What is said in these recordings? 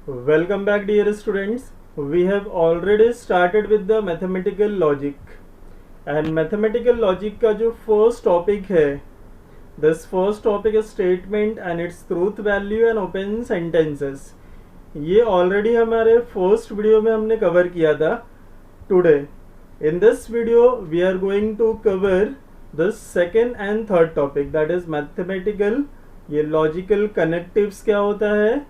Welcome back, dear students. We have already started with the mathematical logic. And mathematical logic का जो first topic है, this first topic is statement and its truth value and open sentences. ये already हमारे first video में हमने cover किया था. Today, in this video, we are going to cover the second and third topic, that is mathematical. ये logical connectives क्या होता है,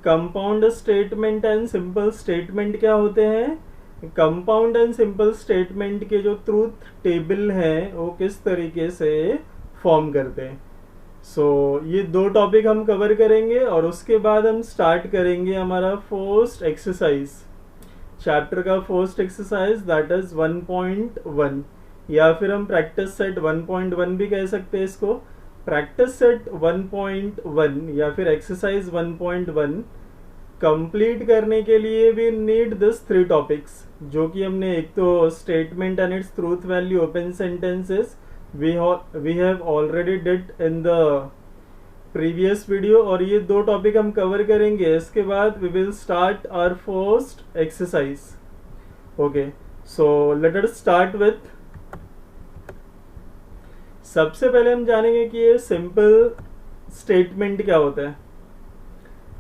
compound statement and simple statement क्या होते हैं, कंपाउंड एंड सिंपल स्टेटमेंट के जो ट्रूथ टेबल हैं वो किस तरीके से फॉर्म करते हैं. ये दो टॉपिक हम कवर करेंगे और उसके बाद हम स्टार्ट करेंगे हमारा फर्स्ट एक्सरसाइज, चैप्टर का फर्स्ट एक्सरसाइज, दैट इज 1.1 या फिर हम प्रैक्टिस सेट 1.1 भी कह सकते हैं इसको. प्रैक्टिस सेट 1.1 या फिर एक्सरसाइज 1.1 कंप्लीट करने के लिए वी नीड दिस 3 टॉपिक्स, जो कि हमने एक तो statement and its truth value open sentences we have already did in the previous video, और ये दो टॉपिक हम कवर करेंगे. इसके बाद we will start our first exercise. Okay, so let us start with, सबसे पहले हम जानेंगे कि ये सिंपल स्टेटमेंट क्या होता है.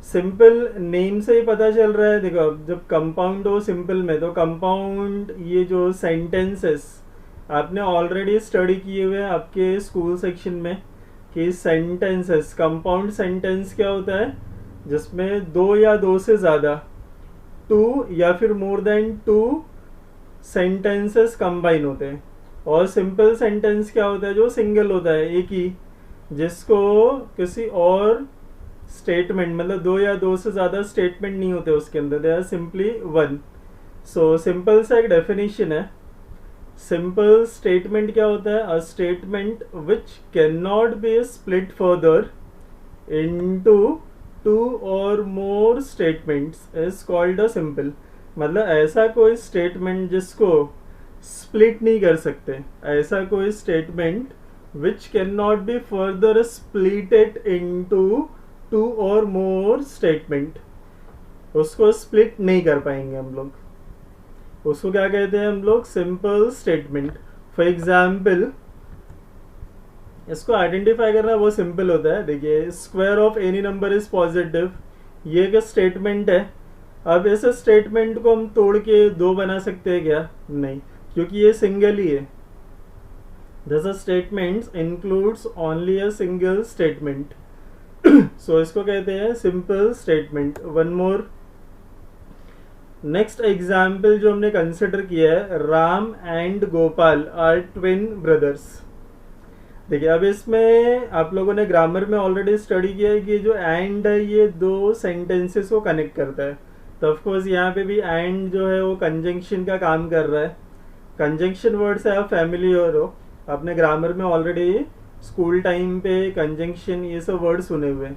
सिंपल नेम से ही पता चल रहा है. देखो, जब कंपाउंड हो सिंपल में, तो कंपाउंड ये जो सेंटेंसेस आपने ऑलरेडी स्टडी किए हुए हैं आपके स्कूल सेक्शन में कि सेंटेंसेस, कंपाउंड सेंटेंस क्या होता है, जिसमें दो या दो से ज़्यादा, 2 या फिर मोर देन 2 सेंटेंसेस कंबाइन होते हैं. और सिंपल सेंटेंस क्या होता है, जो सिंगल होता है, एक ही, जिसको किसी और स्टेटमेंट, मतलब दो या दो से ज़्यादा स्टेटमेंट नहीं होते उसके अंदर, they are simply one. So simple सा एक डेफिनेशन है. सिंपल स्टेटमेंट क्या होता है, a statement which can not be split further into 2 और more statements is called a simple. मतलब ऐसा कोई स्टेटमेंट जिसको स्प्लिट नहीं कर सकते, ऐसा कोई statement which can not be further splitted into 2 और मोर स्टेटमेंट, उसको स्प्लिट नहीं कर पाएंगे हम लोग. उसको क्या कहते हैं हम लोग, सिंपल स्टेटमेंट. फॉर एग्जाम्पल, इसको आइडेंटिफाई करना बहुत सिंपल होता है. देखिए, square of any number is positive, ये एक स्टेटमेंट है. अब इस स्टेटमेंट को हम तोड़ के 2 बना सकते हैं क्या, नहीं, क्योंकि ये सिंगल ही है. This statement includes only a single statement. So इसको कहते हैं simple statement. One more, next example जो हमने कंसिडर किया है, Ram and Gopal are twin brothers. देखिए, अब इसमें आप लोगों ने ग्रामर में ऑलरेडी स्टडी किया है कि जो एंड है ये 2 सेंटेंसेस को कनेक्ट करता है. तो ऑफकोर्स यहाँ पे भी एंड जो है वो कंजंक्शन का काम कर रहा है. कंजंक्शन वर्ड से आप फैमिलियर हो, आपने ग्रामर में ऑलरेडी स्कूल टाइम पे कंजंक्शन ये सब वर्ड सुने हुए.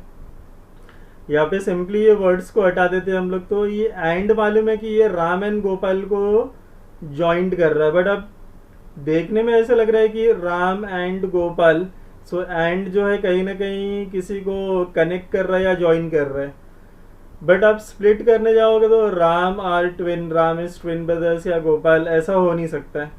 यहाँ पे सिंपली ये वर्ड्स को हटा देते हैं हम लोग, तो ये एंड मालूम है कि ये राम एंड गोपाल को जॉइंट कर रहा है, बट अब देखने में ऐसा लग रहा है कि Ram and Gopal. So and जो है कहीं ना कहीं किसी को कनेक्ट कर रहा है या ज्वाइन कर रहा है. बट आप स्प्लिट करने जाओगे तो Ram are twin, Ram is twin brothers, या गोपाल, ऐसा हो नहीं सकता है.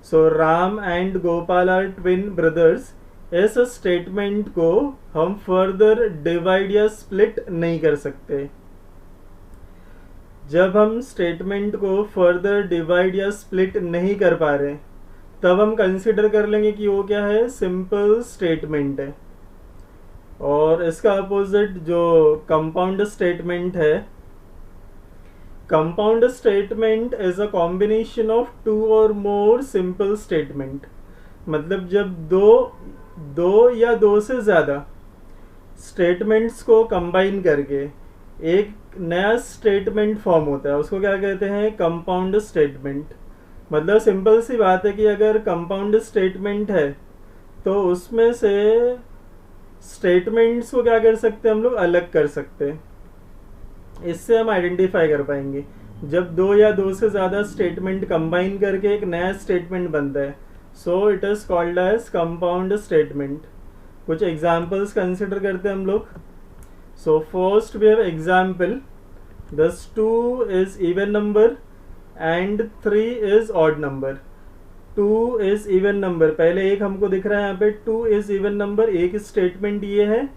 So Ram and Gopal are twin brothers, इस स्टेटमेंट को हम फर्दर डिवाइड या स्प्लिट नहीं कर सकते. जब हम स्टेटमेंट को फर्दर डिवाइड या स्प्लिट नहीं कर पा रहे, तब हम कंसिडर कर लेंगे कि वो क्या है, सिंपल स्टेटमेंट है. और इसका अपोजिट जो कंपाउंड स्टेटमेंट है, compound statement is a combination of 2 और मोर सिंपल स्टेटमेंट. मतलब जब दो या दो से ज़्यादा स्टेटमेंट्स को कंबाइन करके एक नया स्टेटमेंट फॉर्म होता है, उसको क्या कहते हैं, कंपाउंड स्टेटमेंट. मतलब सिंपल सी बात है कि अगर कंपाउंड स्टेटमेंट है तो उसमें से स्टेटमेंट्स को क्या कर सकते हैं हम लोग, अलग कर सकते हैं. इससे हम आइडेंटिफाई कर पाएंगे जब 2 या 2 से ज़्यादा स्टेटमेंट कंबाइन करके एक नया स्टेटमेंट बनता है. So it is called as compound statement. कुछ एग्जाम्पल्स कंसिडर करते हैं हम लोग. So first we have example, Thus 2 is even number and 3 is odd number. 2 is even number, पहले एक हमको दिख रहा है यहाँ पे 2 is even number, एक स्टेटमेंट ये है,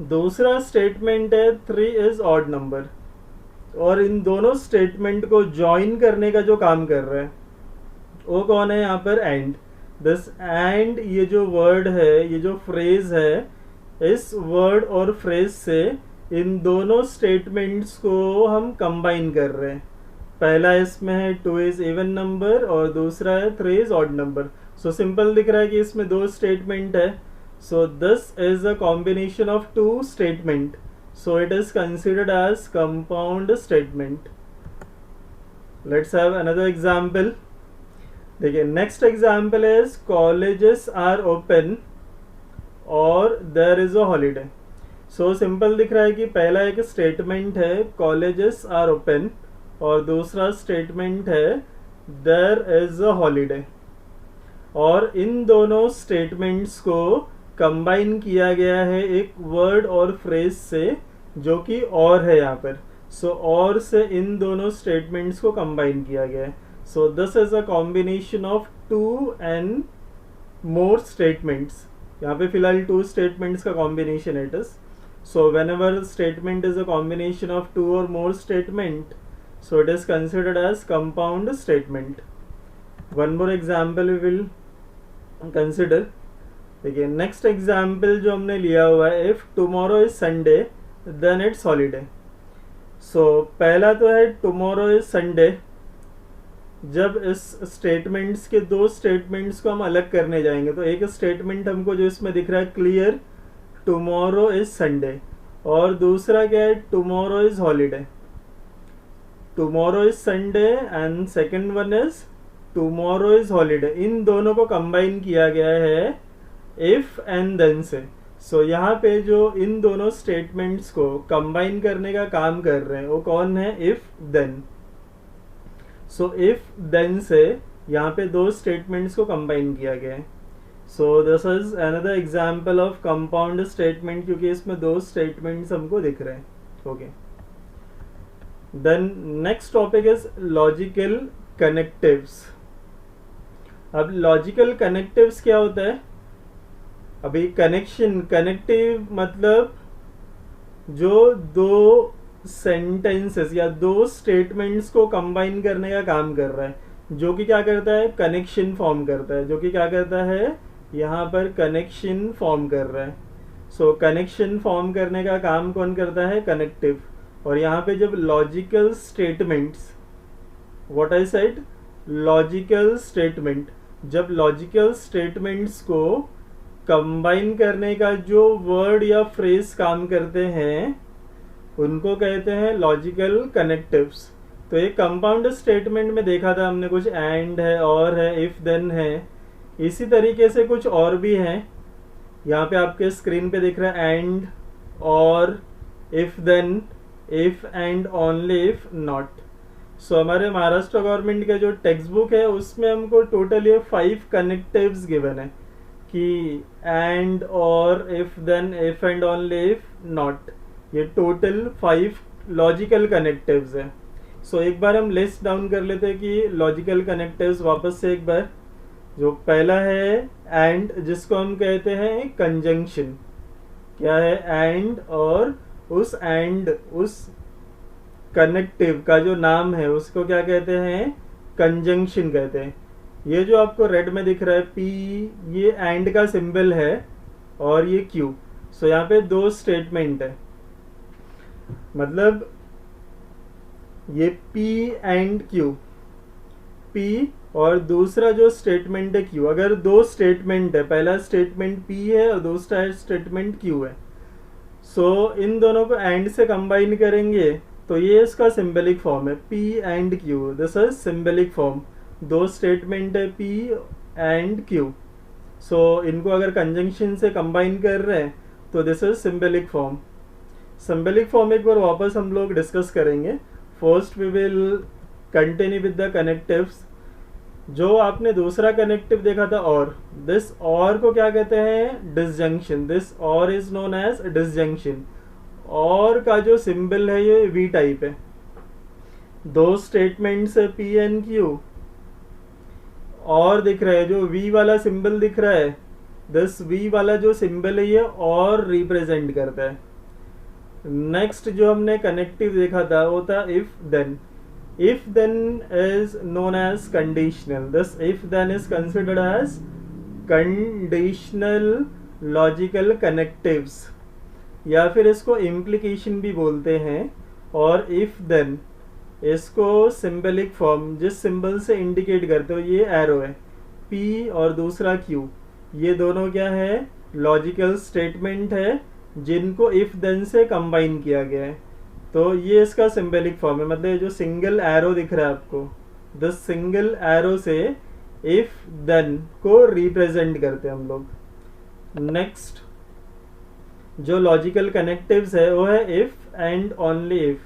दूसरा स्टेटमेंट है 3 is odd number, और इन दोनों स्टेटमेंट को ज्वाइन करने का जो काम कर रहा है वो कौन है यहाँ पर? एंड. दिस एंड, ये जो वर्ड है, ये जो फ्रेज है, इस वर्ड और फ्रेज से इन दोनों स्टेटमेंट्स को हम कंबाइन कर रहे हैं. पहला इसमें है 2 इज इवन नंबर और दूसरा है 3 is odd number. So simple दिख रहा है कि इसमें दो स्टेटमेंट है. So this is a combination of two statement, so it is considered as compound statement. Let's have another example. देखिए next example is colleges are open और there is a holiday. So simple दिख रहा है कि पहला एक statement है colleges are open और दूसरा statement है there is a holiday, और इन दोनों statements को कंबाइन किया गया है एक वर्ड और फ्रेज से जो कि और है यहाँ पर. सो और से इन दोनों स्टेटमेंट्स को कंबाइन किया गया है. So this is a combination of 2 and more statements. यहाँ पे फिलहाल 2 स्टेटमेंट्स का combination it is. So whenever statement is a combination of 2 और more statement, so it is considered as compound statement. One more example we will consider. देखिए next example जो हमने लिया हुआ है, if tomorrow is Sunday then it's holiday. So पहला तो है टुमारो इज संडे. जब इस स्टेटमेंट्स के दो स्टेटमेंट्स को हम अलग करने जाएंगे तो एक स्टेटमेंट हमको जो इसमें दिख रहा है क्लियर, टुमारो इज संडे, और दूसरा क्या है, tomorrow is holiday. Tomorrow is Sunday and second one is tomorrow is holiday. इन दोनों को कंबाइन किया गया है इफ एंड देन से. सो यहाँ पे जो इन दोनों स्टेटमेंट्स को कंबाइन करने का काम कर रहे हैं वो कौन है, if then. So if then से यहाँ पे दो स्टेटमेंट्स को कंबाइन किया गया है. So this is another example of compound statement, क्योंकि इसमें दो स्टेटमेंट्स हमको दिख रहे हैं. Okay, then next topic is logical connectives. अब लॉजिकल कनेक्टिव्स क्या होता है? अभी कनेक्टिव मतलब जो दो सेंटेंसेस या दो स्टेटमेंट्स को कंबाइन करने का काम कर रहा है, जो कि क्या करता है, कनेक्शन फॉर्म करता है. जो कि क्या करता है, यहाँ पर कनेक्शन फॉर्म कर रहा है. सो कनेक्शन फॉर्म करने का काम कौन करता है, कनेक्टिव. और यहाँ पे जब logical statements, what I said, logical statement, जब लॉजिकल स्टेटमेंट्स को कंबाइन करने का जो वर्ड या फ्रेज काम करते हैं उनको कहते हैं लॉजिकल कनेक्टिव्स. तो एक कंपाउंड स्टेटमेंट में देखा था हमने, कुछ एंड है, और है, इफ देन है. इसी तरीके से कुछ और भी हैं. यहाँ पे आपके स्क्रीन पे दिख रहा है एंड, और, if then, if and only if not. So हमारे महाराष्ट्र गवर्नमेंट का जो टेक्स्ट बुक है उसमें हमको टोटल ये 5 कनेक्टिव्स गिवन है कि एंड, और, if then, if and only if not. ये टोटल 5 लॉजिकल कनेक्टिव्स है. सो एक बार हम लिस्ट डाउन कर लेते हैं कि लॉजिकल कनेक्टिव्स वापस से एक बार. जो पहला है एंड, जिसको हम कहते हैं कंजंक्शन. क्या है, एंड, और उस एंड, उस कनेक्टिव का जो नाम है उसको क्या कहते हैं, कंजंक्शन कहते हैं. ये जो आपको रेड में दिख रहा है P, ये एंड का सिंबल है, और ये Q. सो यहाँ पे दो स्टेटमेंट है, मतलब ये P एंड Q, P और दूसरा जो स्टेटमेंट है Q. अगर दो स्टेटमेंट है, पहला स्टेटमेंट P है और दूसरा स्टेटमेंट Q है, सो इन दोनों को एंड से कंबाइन करेंगे तो ये इसका सिंबलिक फॉर्म है, P and Q. This is symbolic form. दो स्टेटमेंट है P एंड Q. सो इनको अगर कंजंक्शन से कंबाइन कर रहे हैं तो this is symbolic form. Symbolic form एक बार वापस हम लोग डिस्कस करेंगे. First we will continue with the connectives. जो आपने दूसरा कनेक्टिव देखा था और, दिस और को क्या कहते हैं, डिसजंक्शन. दिस और इज नोन एज डिसजंक्शन. और का जो सिंबल है ये वी टाइप है। दो स्टेटमेंट्स है पी एन क्यू, और दिख रहा है जो वी वाला सिंबल दिख रहा है, दस वी वाला जो सिंबल है ये और रिप्रेजेंट करता है। नेक्स्ट जो हमने कनेक्टिव देखा था वो था if then. If then is known as conditional, thus if then is considered as conditional logical connectives, या फिर इसको इम्प्लीकेशन भी बोलते हैं। और इफ देन इसको सिंबलिक फॉर्म, जिस सिंबल से इंडिकेट करते हो, ये एरो है पी और दूसरा क्यू, ये दोनों क्या है, लॉजिकल स्टेटमेंट है जिनको इफ देन से कंबाइन किया गया है। तो ये इसका सिंबलिक फॉर्म है, मतलब जो सिंगल एरो दिख रहा है आपको, द सिंगल एरो से इफ देन को रिप्रेजेंट करते हैं हम लोग। नेक्स्ट जो लॉजिकल कनेक्टिव्स है वो है if and only if.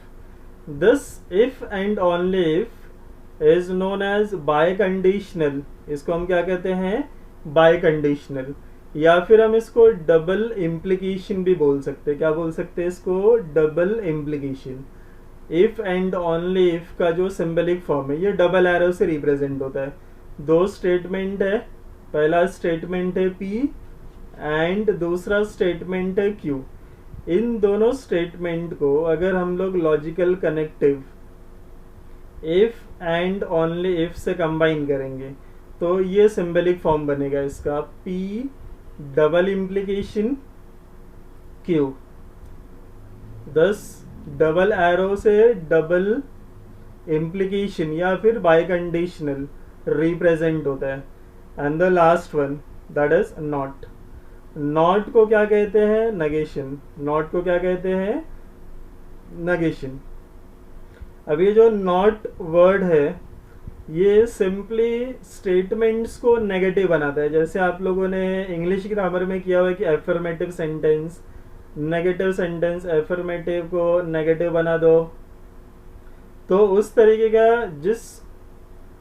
This if and only if is known as biconditional, इसको हम क्या कहते हैं, बाय कंडीशनल, या फिर हम इसको डबल इम्प्लीकेशन भी बोल सकते हैं। क्या बोल सकते हैं इसको, double implication. If and only if का जो सिंबलिक फॉर्म है ये डबल एरो से रिप्रेजेंट होता है। दो स्टेटमेंट है, पहला स्टेटमेंट है पी एंड दूसरा स्टेटमेंट है क्यू। इन दोनों स्टेटमेंट को अगर हम लोग logical connective if and only if से कंबाइन करेंगे तो ये सिंबलिक फॉर्म बनेगा इसका, पी डबल इम्प्लीकेशन क्यू। दस डबल एरो से डबल इम्प्लीकेशन या फिर बाय कंडीशनल रिप्रेजेंट होता है। And the last one that is not. Not को क्या कहते हैं, नगेशन। नॉट को क्या कहते हैं, नगेशन। अब ये जो नॉट वर्ड है ये सिंपली स्टेटमेंट्स को नेगेटिव बनाता है। जैसे आप लोगों ने इंग्लिश ग्रामर में किया हुआ है कि affirmative sentence, negative sentence, affirmative को नेगेटिव बना दो। तो उस तरीके का जिस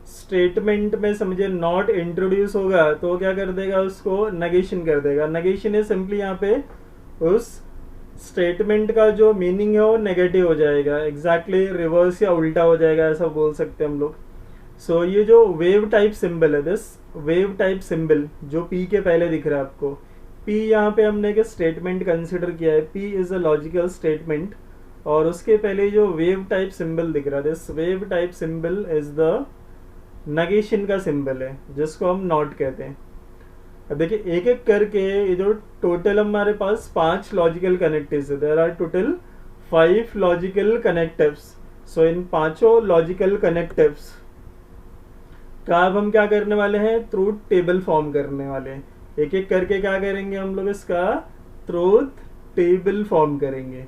स्टेटमेंट में समझे नॉट इंट्रोड्यूस होगा तो क्या कर देगा, उसको नेगेशन कर देगा। नेगेशन है सिंपली यहाँ पे उस स्टेटमेंट का जो मीनिंग है वो नेगेटिव हो जाएगा, एग्जैक्टली रिवर्स या उल्टा हो जाएगा, ऐसा बोल सकते हैं हम लोग। सो ये जो वेव टाइप सिंबल है, दिस वेव टाइप सिंबल जो पी के पहले दिख रहा है आपको, पी यहाँ पे हमने एक स्टेटमेंट कंसिडर किया है, P is a logical statement, और उसके पहले जो वेव टाइप सिंबल दिख रहा है, this wave type symbol is the negation का सिंबल है जिसको हम नॉट कहते हैं। अब देखिए एक एक करके ये जो टोटल हमारे पास 5 लॉजिकल कनेक्टिव्स है, there are total 5 logical connectives. So इन पांचों लॉजिकल कनेक्टिव्स का अब हम क्या करने वाले हैं, ट्रूथ टेबल फॉर्म करने वाले हैं। एक एक करके क्या करेंगे हम लोग, इसका ट्रूथ टेबल फॉर्म करेंगे।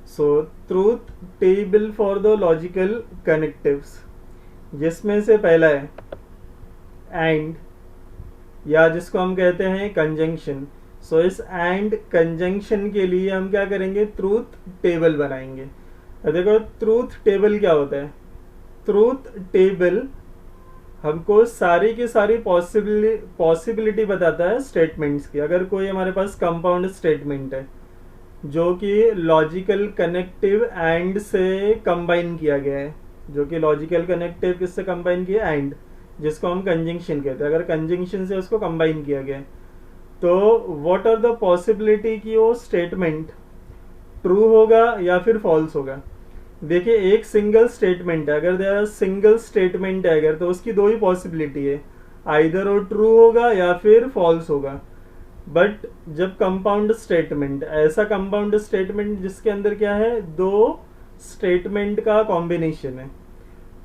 So truth table for the logical connectives, जिसमें से पहला है एंड, या जिसको हम कहते हैं कंजंक्शन। सो इस एंड कंजंक्शन के लिए हम क्या करेंगे, ट्रूथ टेबल बनाएंगे। अब देखो ट्रूथ टेबल क्या होता है, ट्रूथ टेबल हमको सारी की सारी पॉसिबिलिटी बताता है स्टेटमेंट्स की। अगर कोई हमारे पास कंपाउंड स्टेटमेंट है जो कि लॉजिकल कनेक्टिव एंड से कंबाइन किया गया है, जो कि लॉजिकल कनेक्टिव किससे कंबाइन किया, एंड, जिसको हम कंजंक्शन कहते हैं। अगर कंजंक्शन से उसको कंबाइन किया गया तो व्हाट आर द पॉसिबिलिटी कि वो स्टेटमेंट ट्रू होगा या फिर फॉल्स होगा। देखिए एक सिंगल स्टेटमेंट है, अगर देयर सिंगल स्टेटमेंट है अगर, तो उसकी दो ही पॉसिबिलिटी है, आइदर वो ट्रू होगा या फिर फॉल्स होगा। बट जब कंपाउंड स्टेटमेंट, ऐसा कंपाउंड स्टेटमेंट जिसके अंदर क्या है, दो स्टेटमेंट का कॉम्बिनेशन है,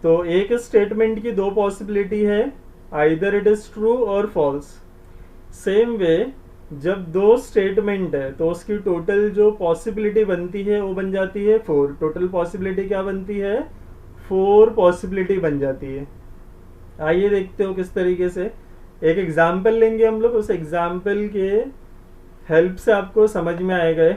तो एक स्टेटमेंट की दो पॉसिबिलिटी है, आइदर इट इज ट्रू और फॉल्स। सेम वे जब दो स्टेटमेंट है तो उसकी टोटल जो पॉसिबिलिटी बनती है वो बन जाती है 4। टोटल पॉसिबिलिटी क्या बनती है, 4 पॉसिबिलिटी बन जाती है। आइए देखते हो किस तरीके से। एक एग्जाम्पल लेंगे हम लोग, उस एग्जाम्पल के हेल्प से आपको समझ में आएगा।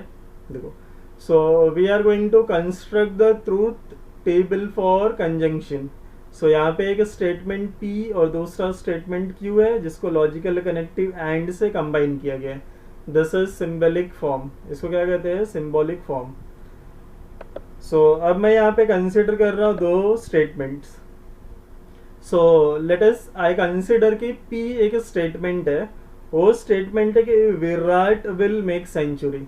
देखो, so we are going to construct the truth table for conjunction. So यहाँ पे एक स्टेटमेंट P और दूसरा स्टेटमेंट Q है जिसको लॉजिकल कनेक्टिव एंड से कंबाइन किया गया है। दिस इज सिंबॉलिक फॉर्म, इसको क्या कहते हैं, सिंबॉलिक फॉर्म। सो अब मैं यहाँ पे कंसिडर कर रहा हूँ दो statements. So let us I consider कि पी एक स्टेटमेंट है, वो स्टेटमेंट है कि विराट विल मेक सेंचुरी।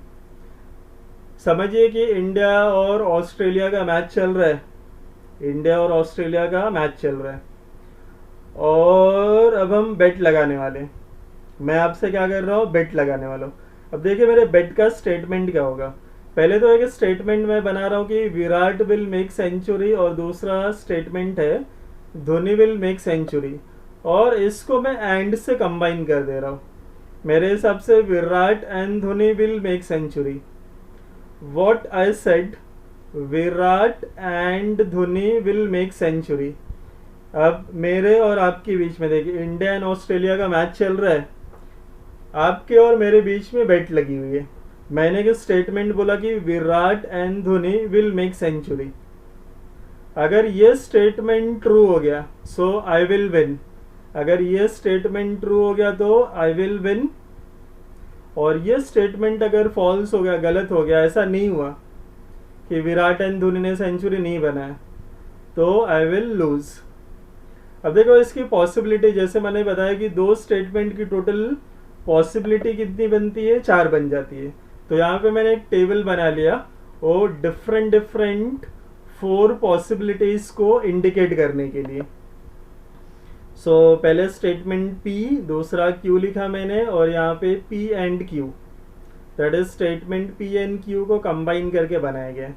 समझिए कि इंडिया और ऑस्ट्रेलिया का मैच चल रहा है, इंडिया और ऑस्ट्रेलिया का मैच चल रहा है, और अब हम बेट लगाने वाले हैं। मैं आपसे क्या कर रहा हूँ, बेट लगाने वाला हूँ। अब देखिए मेरे बेट का स्टेटमेंट क्या होगा। पहले तो एक स्टेटमेंट मैं बना रहा हूँ कि विराट विल मेक सेंचुरी, और दूसरा स्टेटमेंट है धोनी विल मेक सेंचुरी, और इसको मैं एंड से कंबाइन कर दे रहा हूँ। मेरे हिसाब से Virat and Dhoni will make century. What I said, Virat and Dhoni will make century. अब मेरे और आपके बीच में देखिए इंडिया एंड ऑस्ट्रेलिया का मैच चल रहा है, आपके और मेरे बीच में बेट लगी हुई है। मैंने एक स्टेटमेंट बोला कि Virat and Dhoni will make century. अगर ये स्टेटमेंट ट्रू हो गया सो आई विल विन, अगर ये स्टेटमेंट ट्रू हो गया तो आई विल विन, और ये स्टेटमेंट अगर फॉल्स हो गया, गलत हो गया, ऐसा नहीं हुआ कि विराट एंड धोनी ने सेंचुरी नहीं बनाया, तो आई विल लूज। अब देखो इसकी पॉसिबिलिटी, जैसे मैंने बताया कि दो स्टेटमेंट की टोटल पॉसिबिलिटी कितनी बनती है, 4 बन जाती है। तो यहाँ पे मैंने एक टेबल बना लिया वो डिफरेंट 4 पॉसिबिलिटीज को इंडिकेट करने के लिए। सो पहले स्टेटमेंट P, दूसरा Q लिखा मैंने, और यहाँ पे P and Q, that is statement P and Q को कंबाइन करके बनाया गया।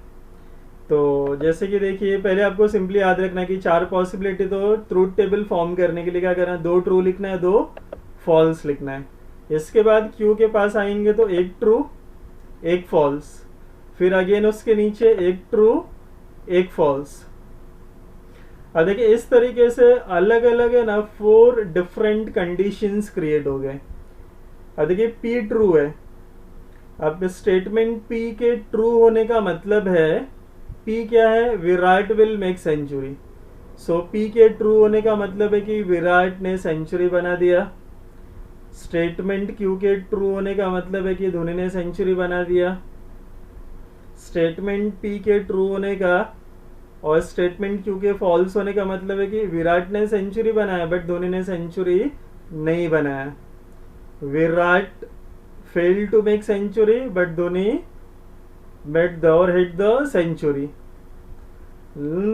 तो जैसे कि देखिए पहले आपको सिंपली याद रखना है कि 4 पॉसिबिलिटी, तो ट्रूथ टेबल फॉर्म करने के लिए क्या करना है, 2 ट्रू लिखना है, 2 फॉल्स लिखना है। इसके बाद Q के पास आएंगे तो 1 ट्रू 1 फॉल्स, फिर अगेन उसके नीचे 1 ट्रू 1 फॉल्स। अब देखिए इस तरीके से अलग अलग है ना 4 डिफरेंट कंडीशंस क्रिएट हो गए। अब देखिए P ट्रू है, अब स्टेटमेंट P के ट्रू होने का मतलब है, P क्या है, Virat will make century. So P के ट्रू होने का मतलब है कि विराट ने सेंचुरी बना दिया। स्टेटमेंट Q के ट्रू होने का मतलब है कि धोनी ने सेंचुरी बना दिया। स्टेटमेंट P के ट्रू होने का और स्टेटमेंट Q के फॉल्स होने का मतलब है कि विराट ने सेंचुरी बनाया बट धोनी ने सेंचुरी नहीं बनाया। Virat fail to make century but Dhoni met the और hit the century.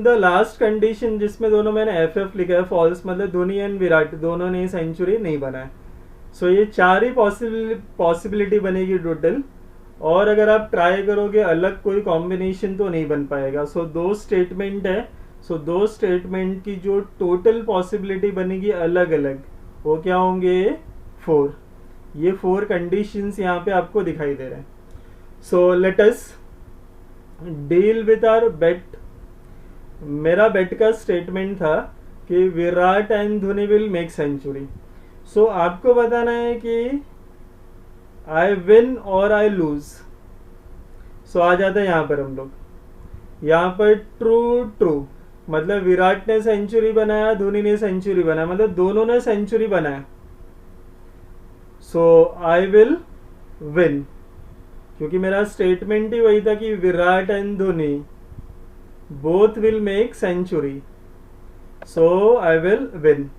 The last condition जिसमें दोनों मैंने FF लिखा है, फॉल्स मतलब धोनी एंड विराट दोनों ने सेंचुरी नहीं बनाया। सो ये 4 ही पॉसिबिलिटी बनेगी टोटल, और अगर आप ट्राई करोगे अलग कोई कॉम्बिनेशन तो नहीं बन पाएगा। सो 2 स्टेटमेंट है, सो 2 स्टेटमेंट की जो टोटल पॉसिबिलिटी बनेगी अलग अलग, वो क्या होंगे, 4। ये 4 कंडीशंस यहाँ पे आपको दिखाई दे रहे हैं। So let us deal with our bet. मेरा बेट का स्टेटमेंट था कि Virat and Dhoni will make century. So आपको बताना है कि आई विन और आई लूज। सो आ जाता है यहाँ पर हम लोग, यहाँ पर ट्रू मतलब विराट ने सेंचुरी बनाया, धोनी ने सेंचुरी बनाया, मतलब दोनों ने सेंचुरी बनाया। सो आई विल विन, क्योंकि मेरा स्टेटमेंट ही वही था कि Virat and Dhoni both will make century, so I will win.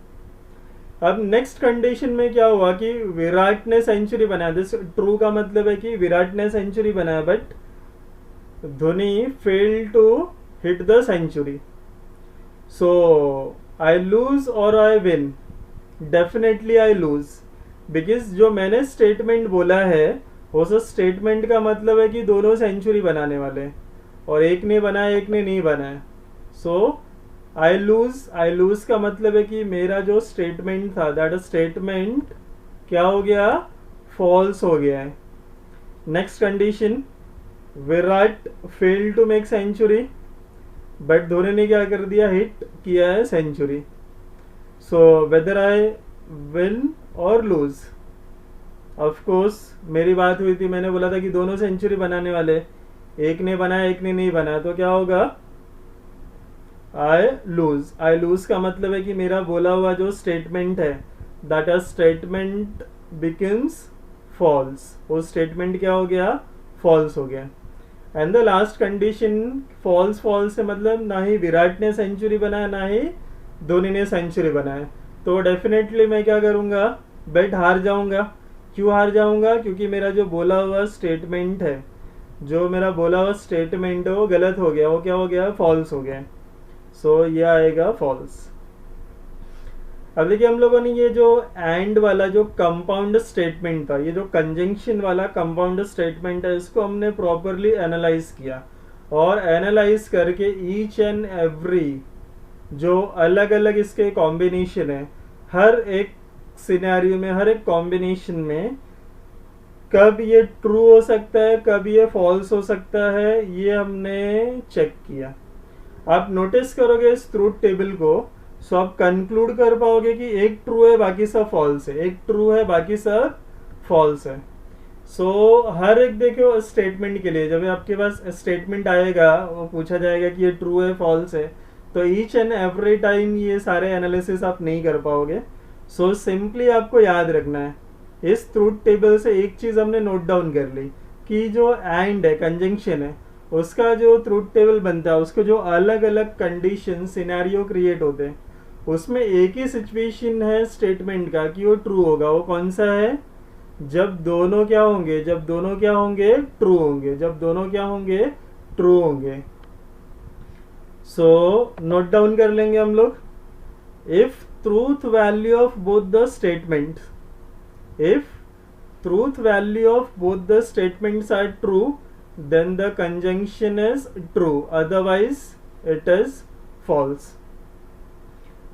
अब नेक्स्ट कंडीशन में क्या हुआ कि विराट ने सेंचुरी बनाया, दिस ट्रू का मतलब है कि विराट ने सेंचुरी बनाया but Dhoni fail to hit the century. So I lose और I win, definitely I lose, because जो मैंने स्टेटमेंट बोला है उस स्टेटमेंट का मतलब है कि दोनों सेंचुरी बनाने वाले हैं, और एक ने बनाया एक ने नहीं बनाया। सो आई लूज का मतलब है कि मेरा जो स्टेटमेंट था दैट स्टेटमेंट क्या हो गया, फॉल्स हो गया है। Next condition, Virat fail to make century but Dhoni ने क्या कर दिया, हिट किया है century. So whether I win और लूज, ऑफ कोर्स मेरी बात हुई थी, मैंने बोला था कि दोनों सेंचुरी बनाने वाले, एक ने बनाया एक ने नहीं बनाया, तो क्या होगा, आई लूज का मतलब है कि मेरा बोला हुआ जो स्टेटमेंट है दैट स्टेटमेंट बिकम्स फॉल्स, वो स्टेटमेंट क्या हो गया, फॉल्स हो गया। And the last condition false, false से मतलब ना ही विराट ने सेंचुरी बनाया ना ही धोनी ने सेंचुरी बनाया, तो डेफिनेटली मैं क्या करूँगा, बेट हार जाऊँगा। क्यों हार जाऊँगा? क्योंकि मेरा जो बोला हुआ स्टेटमेंट है, जो मेरा बोला हुआ स्टेटमेंट है वो गलत हो गया, वो क्या हो गया, फॉल्स हो गया। सो ये आएगा फॉल्स। अब देखिए हम लोगों ने ये जो एंड वाला जो कंपाउंड स्टेटमेंट था, ये जो कंजंक्शन वाला कंपाउंड स्टेटमेंट है, इसको हमने प्रॉपरली एनालाइज किया, और एनालाइज करके ईच एंड एवरी जो अलग अलग इसके कॉम्बिनेशन है, हर एक सिनेरियो में, हर एक कॉम्बिनेशन में कब ये ट्रू हो सकता है, कब ये फॉल्स हो सकता है, ये हमने चेक किया। आप नोटिस करोगे इस ट्रूथ टेबल को, सो आप कंक्लूड कर पाओगे कि एक ट्रू है बाकी सब फॉल्स है, एक ट्रू है बाकी सब फॉल्स है। सो हर एक देखो स्टेटमेंट के लिए जब आपके पास स्टेटमेंट आएगा, वो पूछा जाएगा कि ये ट्रू है फॉल्स है, तो ईच एंड एवरी टाइम ये सारे एनालिसिस आप नहीं कर पाओगे। सो सिंपली आपको याद रखना है, इस ट्रूथ टेबल से एक चीज हमने नोट डाउन कर ली कि जो एंड है, कंजंक्शन है, उसका जो ट्रूथ टेबल बनता है, उसको जो अलग अलग कंडीशन सिनेरियो क्रिएट होते हैं, उसमें एक ही सिचुएशन है स्टेटमेंट का कि वो ट्रू होगा। वो कौन सा है? जब दोनों क्या होंगे, जब दोनों क्या होंगे, ट्रू होंगे, जब दोनों क्या होंगे, ट्रू होंगे। सो नोट डाउन कर लेंगे हम लोग, if truth value of both the statement, if truth value of both the statements are true, then the conjunction is true, otherwise it is false।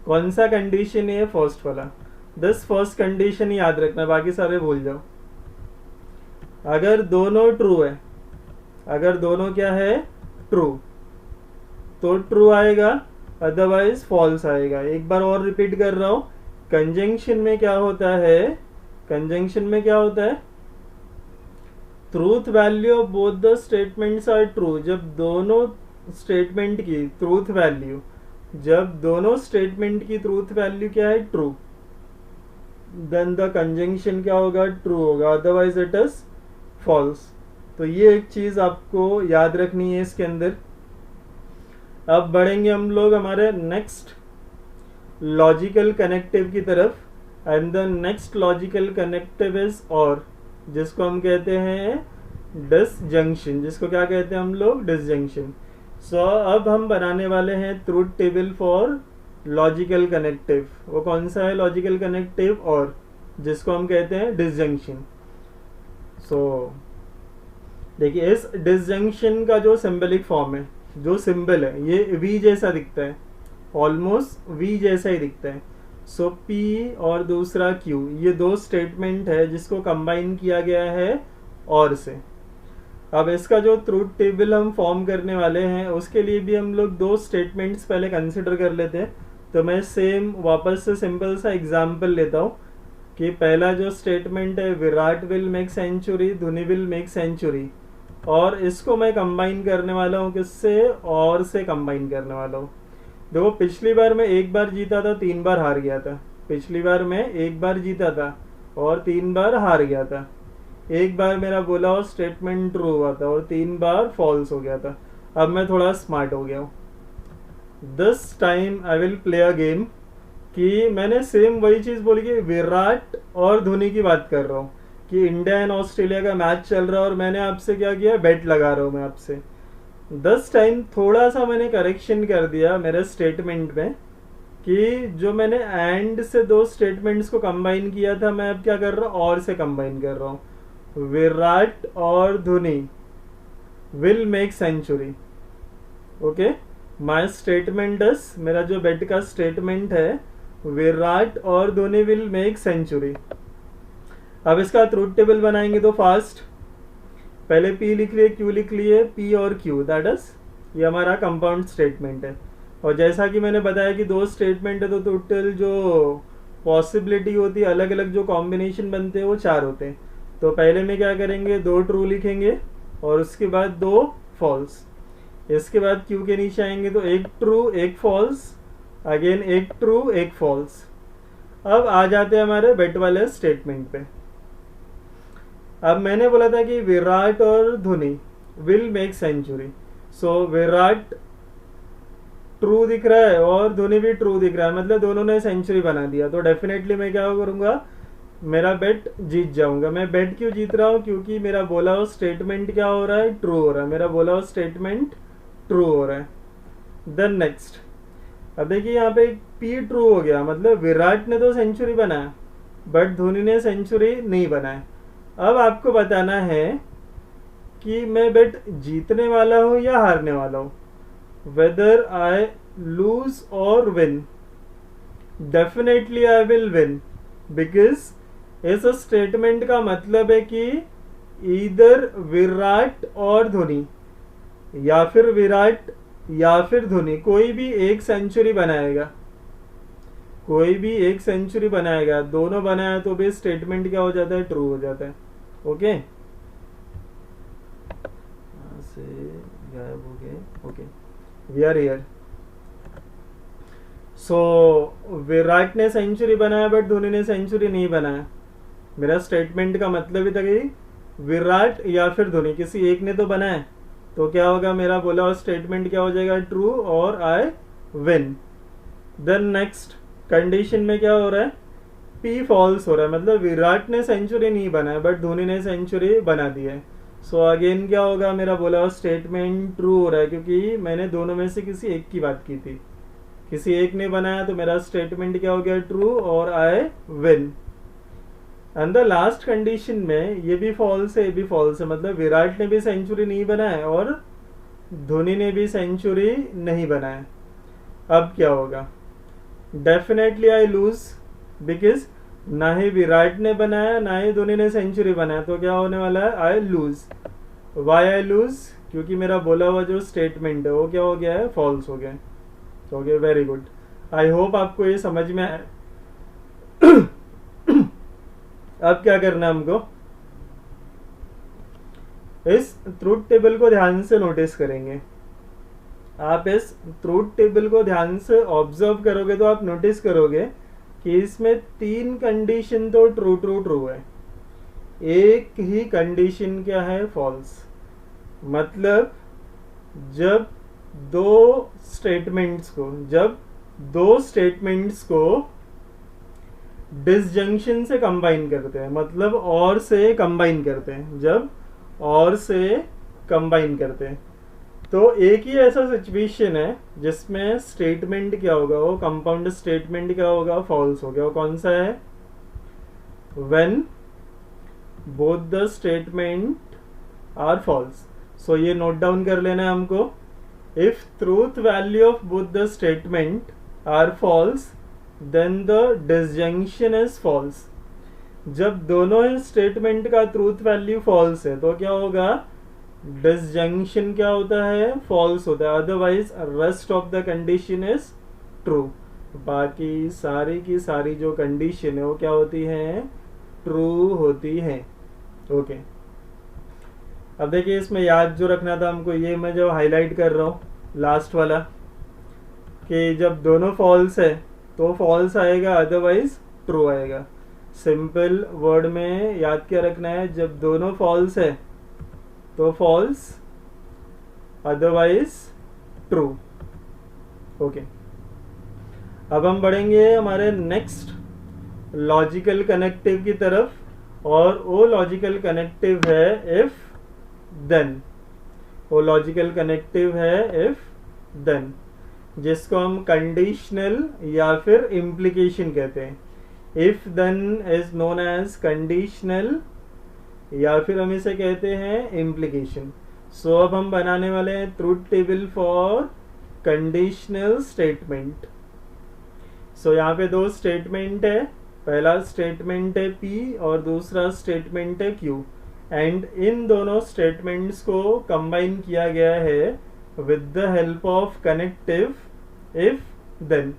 कौन सा कंडीशन है? फर्स्ट वाला। This first condition याद रखना, बाकी सारे भूल जाओ। अगर दोनों ट्रू है, अगर दोनों क्या है, ट्रू, तो ट्रू आएगा, अदरवाइज फॉल्स आएगा। एक बार और रिपीट कर रहा हूं, कंजंक्शन में क्या होता है, कंजंक्शन में क्या होता है, truth value of both the statements are true, जब दोनों स्टेटमेंट की ट्रूथ वैल्यू, जब दोनों स्टेटमेंट की ट्रूथ वैल्यू क्या है, ट्रू, देन द कंजंक्शन क्या होगा, ट्रू होगा, अदरवाइज इट इज फॉल्स। तो ये एक चीज आपको याद रखनी है इसके अंदर। अब बढ़ेंगे हम लोग हमारे नेक्स्ट लॉजिकल कनेक्टिव की तरफ, and the next logical connective is और, जिसको हम कहते हैं डिसजंक्शन, जिसको क्या कहते हैं हम लोग, डिसजंक्शन। सो अब हम बनाने वाले हैं truth table for logical connective. वो कौन सा है लॉजिकल कनेक्टिव? और, जिसको हम कहते हैं डिसजंक्शन। सो देखिए इस डिसजंक्शन का जो सिंबलिक फॉर्म है, जो सिंबल है, ये वी जैसा दिखता है, ऑलमोस्ट वी जैसा ही दिखता है। सो P और दूसरा Q, ये दो स्टेटमेंट है जिसको कंबाइन किया गया है और से। अब इसका जो ट्रूथ टेबल हम फॉर्म करने वाले हैं, उसके लिए भी हम लोग दो स्टेटमेंट्स पहले कंसिडर कर लेते हैं। तो मैं सेम वापस से सिंपल सा एग्जांपल लेता हूँ कि पहला जो स्टेटमेंट है, Virat will make century, Dhoni will make century, और इसको मैं कंबाइन करने वाला हूँ किससे, और से कंबाइन करने वाला हूँ। देखो पिछली बार मैं एक बार जीता था, 3 बार हार गया था। पिछली बार मैं एक बार जीता था और 3 बार हार गया था। एक बार मेरा बोला हुआ स्टेटमेंट ट्रू हुआ था और 3 बार फॉल्स हो गया था। अब मैं थोड़ा स्मार्ट हो गया हूँ। This time I will play a game, कि मैंने सेम वही चीज बोली कि विराट और धोनी की बात कर रहा हूँ कि इंडिया एंड ऑस्ट्रेलिया का मैच चल रहा है, और मैंने आपसे क्या किया, बेट लगा रहा हूँ मैं आपसे। दिस टाइम थोड़ा सा मैंने करेक्शन कर दिया मेरे स्टेटमेंट में, कि जो मैंने एंड से दो स्टेटमेंट्स को कंबाइन किया था, मैं अब क्या कर रहा हूँ, और से कंबाइन कर रहा हूँ। विराट और Dhoni will make century. Okay, my statement is, मेरा जो बेट का स्टेटमेंट है, विराट और धोनी विल मेक सेंचुरी। अब इसका ट्रूथ टेबल बनाएंगे तो फास्ट, पहले P लिख लिए, Q लिख लिए, P और Q, दैट इज ये हमारा कंपाउंड स्टेटमेंट है। और जैसा कि मैंने बताया कि दो स्टेटमेंट है तो टोटल जो पॉसिबिलिटी होती है, अलग अलग जो कॉम्बिनेशन बनते हैं वो 4 होते हैं। तो पहले में क्या करेंगे, 2 ट्रू लिखेंगे और उसके बाद 2 फॉल्स। इसके बाद Q के नीचे आएंगे तो 1 true 1 false, again 1 true 1 false. अब आ जाते हैं हमारे बेट वाले स्टेटमेंट पे। अब मैंने बोला था कि विराट और Dhoni will make century. So Virat true दिख रहा है और धोनी भी ट्रू दिख रहा है, मतलब दोनों ने सेंचुरी बना दिया, तो डेफिनेटली मैं क्या करूंगा, मेरा बेट जीत जाऊंगा। मैं बेट क्यों जीत रहा हूँ, क्योंकि मेरा बोला हुआ स्टेटमेंट क्या हो रहा है, ट्रू हो रहा है, मेरा बोला हुआ स्टेटमेंट ट्रू हो रहा है। देन नेक्स्ट, अब देखिए यहाँ पे पी ट्रू हो गया, मतलब विराट ने तो सेंचुरी बनाया बट धोनी ने सेंचुरी नहीं बनाया। अब आपको बताना है कि मैं बेट जीतने वाला हूँ या हारने वाला हूँ, वेदर आई लूज और win. Definitely I will win, because इस स्टेटमेंट का मतलब है कि इधर विराट और धोनी, या फिर विराट या फिर धोनी, कोई भी एक सेंचुरी बनाएगा, कोई भी एक सेंचुरी बनाएगा, दोनों बनाया तो भी स्टेटमेंट क्या हो जाता है, ट्रू हो जाता है। ओके, से गायब हो गए। Okay, we are here. So Virat ने सेंचुरी बनाया बट धोनी ने सेंचुरी नहीं बनाया। मेरा स्टेटमेंट का मतलब ही था कि विराट या फिर धोनी, किसी एक ने तो बनाया, तो क्या होगा, मेरा बोला हुआ स्टेटमेंट क्या हो जाएगा, ट्रू, और I win. Then next condition में क्या हो रहा है, पी फॉल्स हो रहा है, मतलब विराट ने सेंचुरी नहीं बनाया बट धोनी ने सेंचुरी बना दी है। सो अगेन क्या होगा, मेरा बोला हुआ स्टेटमेंट ट्रू हो रहा है, क्योंकि मैंने दोनों में से किसी एक की बात की थी, किसी एक ने बनाया, तो मेरा स्टेटमेंट क्या हो गया, ट्रू, और I win. And the last condition में ये भी फॉल्स है, ये भी फॉल्स है, मतलब विराट ने भी सेंचुरी नहीं बनाया और धोनी ने भी सेंचुरी नहीं बनाया। अब क्या होगा, डेफिनेटली आई लूज, बिकॉज ना ही विराट ने बनाया ना ही धोनी ने सेंचुरी बनाया, तो क्या होने वाला है, I lose. Why I lose, क्योंकि मेरा बोला हुआ जो स्टेटमेंट है वो क्या हो गया है, फॉल्स हो गया। Okay, very good, I hope आपको ये समझ में आया। अब क्या करना है हमको, इस ट्रूथ टेबल को ध्यान से नोटिस करेंगे। आप इस ट्रूथ टेबल को ध्यान से ऑब्जर्व करोगे तो आप नोटिस करोगे कि इसमें 3 कंडीशन तो ट्रू ट्रू ट्रू है, एक ही कंडीशन क्या है, फॉल्स। मतलब जब दो स्टेटमेंट्स को डिसजंक्शन से कंबाइन करते हैं, मतलब और से कंबाइन करते हैं, जब और से कंबाइन करते हैं, तो एक ही ऐसा सिचुएशन है जिसमें स्टेटमेंट क्या होगा, वो कंपाउंड स्टेटमेंट क्या होगा, फॉल्स हो गया। वो कौन सा है, when both the statement are false. So ये नोट डाउन कर लेना है हमको, if truth value of both the statement are false then the disjunction is false. जब दोनों स्टेटमेंट का ट्रूथ वैल्यू फॉल्स है तो क्या होगा, डिसजंक्शन क्या होता है, फॉल्स होता है, otherwise rest of the condition is true. बाकी सारी की सारी जो कंडीशन है वो क्या होती है, ट्रू होती है। ओके, अब देखिए इसमें याद जो रखना था हमको, ये मैं जो हाईलाइट कर रहा हूँ लास्ट वाला, कि जब दोनों फॉल्स है तो फॉल्स आएगा, अदरवाइज ट्रू आएगा। सिंपल वर्ड में याद क्या रखना है, जब दोनों फॉल्स है तो फॉल्स, अदरवाइज ट्रू। ओके, अब हम बढ़ेंगे हमारे नेक्स्ट लॉजिकल कनेक्टिव की तरफ, और वो लॉजिकल कनेक्टिव है इफ देन। वो लॉजिकल कनेक्टिव है इफ देन, जिसको हम कंडीशनल या फिर इम्प्लीकेशन कहते हैं। If then is known as conditional, या फिर हम इसे कहते हैं इम्प्लीकेशन। सो अब हम बनाने वाले हैं truth table for conditional statement. So यहाँ पे 2 स्टेटमेंट है, पहला स्टेटमेंट है P और दूसरा स्टेटमेंट है Q, एंड इन दोनों स्टेटमेंट्स को कंबाइन किया गया है with the help of connective if then.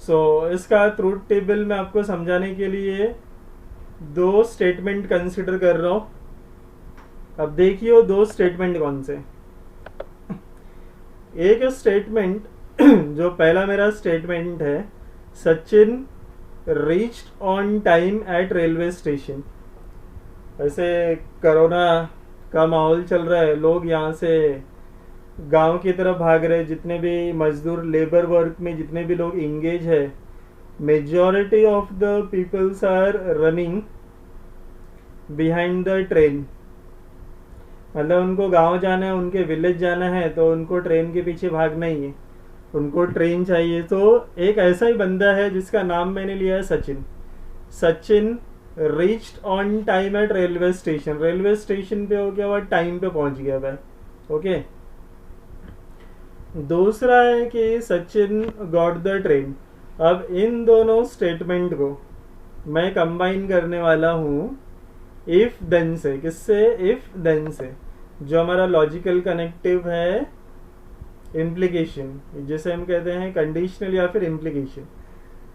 So इसका ट्रूथ टेबल मैं आपको समझाने के लिए 2 स्टेटमेंट कंसिडर कर रहा हूं। अब देखिए वो 2 स्टेटमेंट कौन से। एक स्टेटमेंट जो पहला मेरा स्टेटमेंट है, Sachin reached on time at railway station. वैसे कोरोना का माहौल चल रहा है, लोग यहाँ से गांव की तरफ भाग रहे हैं, जितने भी मजदूर लेबर वर्क में जितने भी लोग इंगेज है, majority of the peoples are running behind the train. मतलब उनको गांव जाना है, उनके विलेज जाना है, तो उनको ट्रेन के पीछे भागना ही है, उनको ट्रेन चाहिए। तो एक ऐसा ही बंदा है जिसका नाम मैंने लिया है Sachin. Sachin reached on time at railway station. Railway station पे हो गया, वह टाइम पे पहुंच गया भाई। ओके, दूसरा है कि सचिन गॉट द ट्रेन। अब इन दोनों स्टेटमेंट को मैं कंबाइन करने वाला हूँ इफ देन से। किससे? इफ देन से, जो हमारा लॉजिकल कनेक्टिव है इम्प्लीकेशन, जिसे हम कहते हैं कंडीशनल या फिर इम्प्लीकेशन।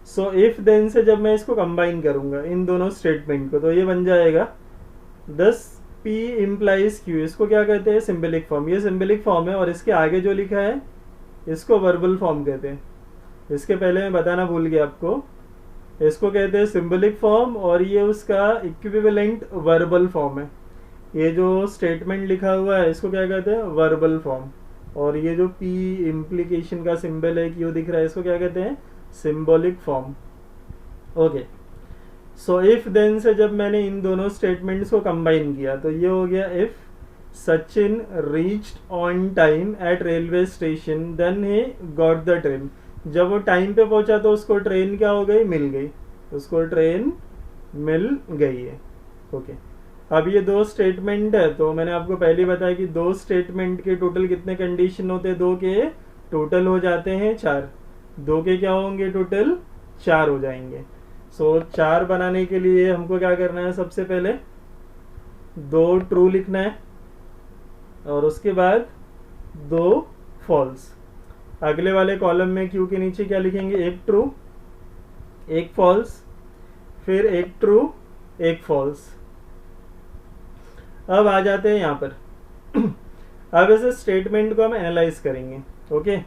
सो इफ देन से जब मैं इसको कंबाइन करूंगा इन दोनों स्टेटमेंट को, तो ये बन जाएगा 10 P इम्प्लाइज Q। इसको क्या कहते हैं? Symbolic form. ये सिंबलिक फॉर्म है, और इसके आगे जो लिखा है इसको वर्बल फॉर्म कहते हैं। इसके पहले मैं बताना भूल गया आपको, इसको कहते हैं सिंबलिक फॉर्म, और ये उसका इक्विवेलेंट वर्बल फॉर्म है। ये जो स्टेटमेंट लिखा हुआ है इसको क्या कहते हैं? Verbal form. और ये जो P इम्प्लीकेशन का सिंबल है Q दिख रहा है, इसको क्या कहते हैं? Symbolic form. Okay, so if then से जब मैंने इन दोनों स्टेटमेंट्स को कंबाइन किया, तो ये हो गया if Sachin reached on time at railway station then he got the train. जब वो टाइम पे पहुंचा तो उसको ट्रेन क्या हो गई? मिल गई। उसको ट्रेन मिल गई है। ओके, अब ये दो स्टेटमेंट है, तो मैंने आपको पहले बताया कि दो स्टेटमेंट के टोटल कितने कंडीशन होते हैं? दो के टोटल हो जाते हैं 4। दो के क्या होंगे? टोटल 4 हो जाएंगे। सो 4 बनाने के लिए हमको क्या करना है? सबसे पहले 2 ट्रू लिखना है, और उसके बाद 2 फॉल्स। अगले वाले कॉलम में Q के नीचे क्या लिखेंगे? 1 ट्रू 1 फॉल्स, फिर 1 ट्रू 1 फॉल्स। अब आ जाते हैं यहाँ पर अब इस स्टेटमेंट को हम एनालाइज करेंगे। ओके,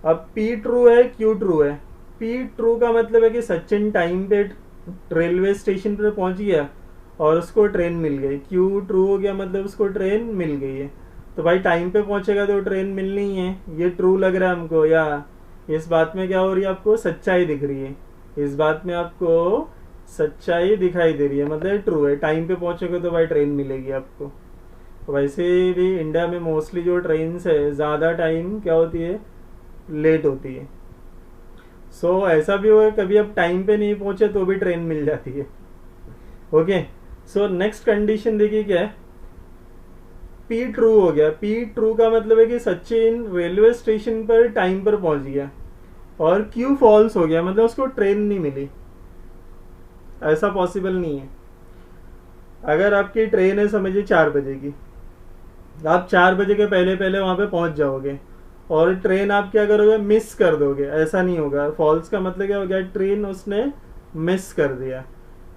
अब P ट्रू है, Q ट्रू है। P ट्रू का मतलब है कि सचिन टाइम पे रेलवे स्टेशन पर पहुंच गया और उसको ट्रेन मिल गई। Q ट्रू हो गया, मतलब उसको ट्रेन मिल गई है। तो भाई टाइम पे पहुंचेगा तो ट्रेन मिलनी है, ये ट्रू लग रहा है हमको, या इस बात में क्या हो रही है? आपको सच्चाई दिख रही है। इस बात में आपको सच्चाई दिखाई दे रही है, मतलब ट्रू है। टाइम पे पहुंचोगे तो भाई ट्रेन मिलेगी आपको। वैसे भी इंडिया में मोस्टली जो ट्रेन है ज़्यादा टाइम क्या होती है? लेट होती है। सो ऐसा भी हुआ कभी आप टाइम पे नहीं पहुंचे तो भी ट्रेन मिल जाती है। ओके, सो नेक्स्ट कंडीशन देखिए क्या है? P ट्रू हो गया। P ट्रू का मतलब है कि सचिन रेलवे स्टेशन पर टाइम पर पहुंच गया, और Q फॉल्स हो गया, मतलब उसको ट्रेन नहीं मिली। ऐसा पॉसिबल नहीं है। अगर आपकी ट्रेन है समझिए 4 बजे की, आप 4 बजे के पहले पहले वहां पे पहुंच जाओगे, और ट्रेन आप क्या करोगे? मिस कर दोगे। ऐसा नहीं होगा। फॉल्स का मतलब क्या हो गया? ट्रेन उसने मिस कर दिया।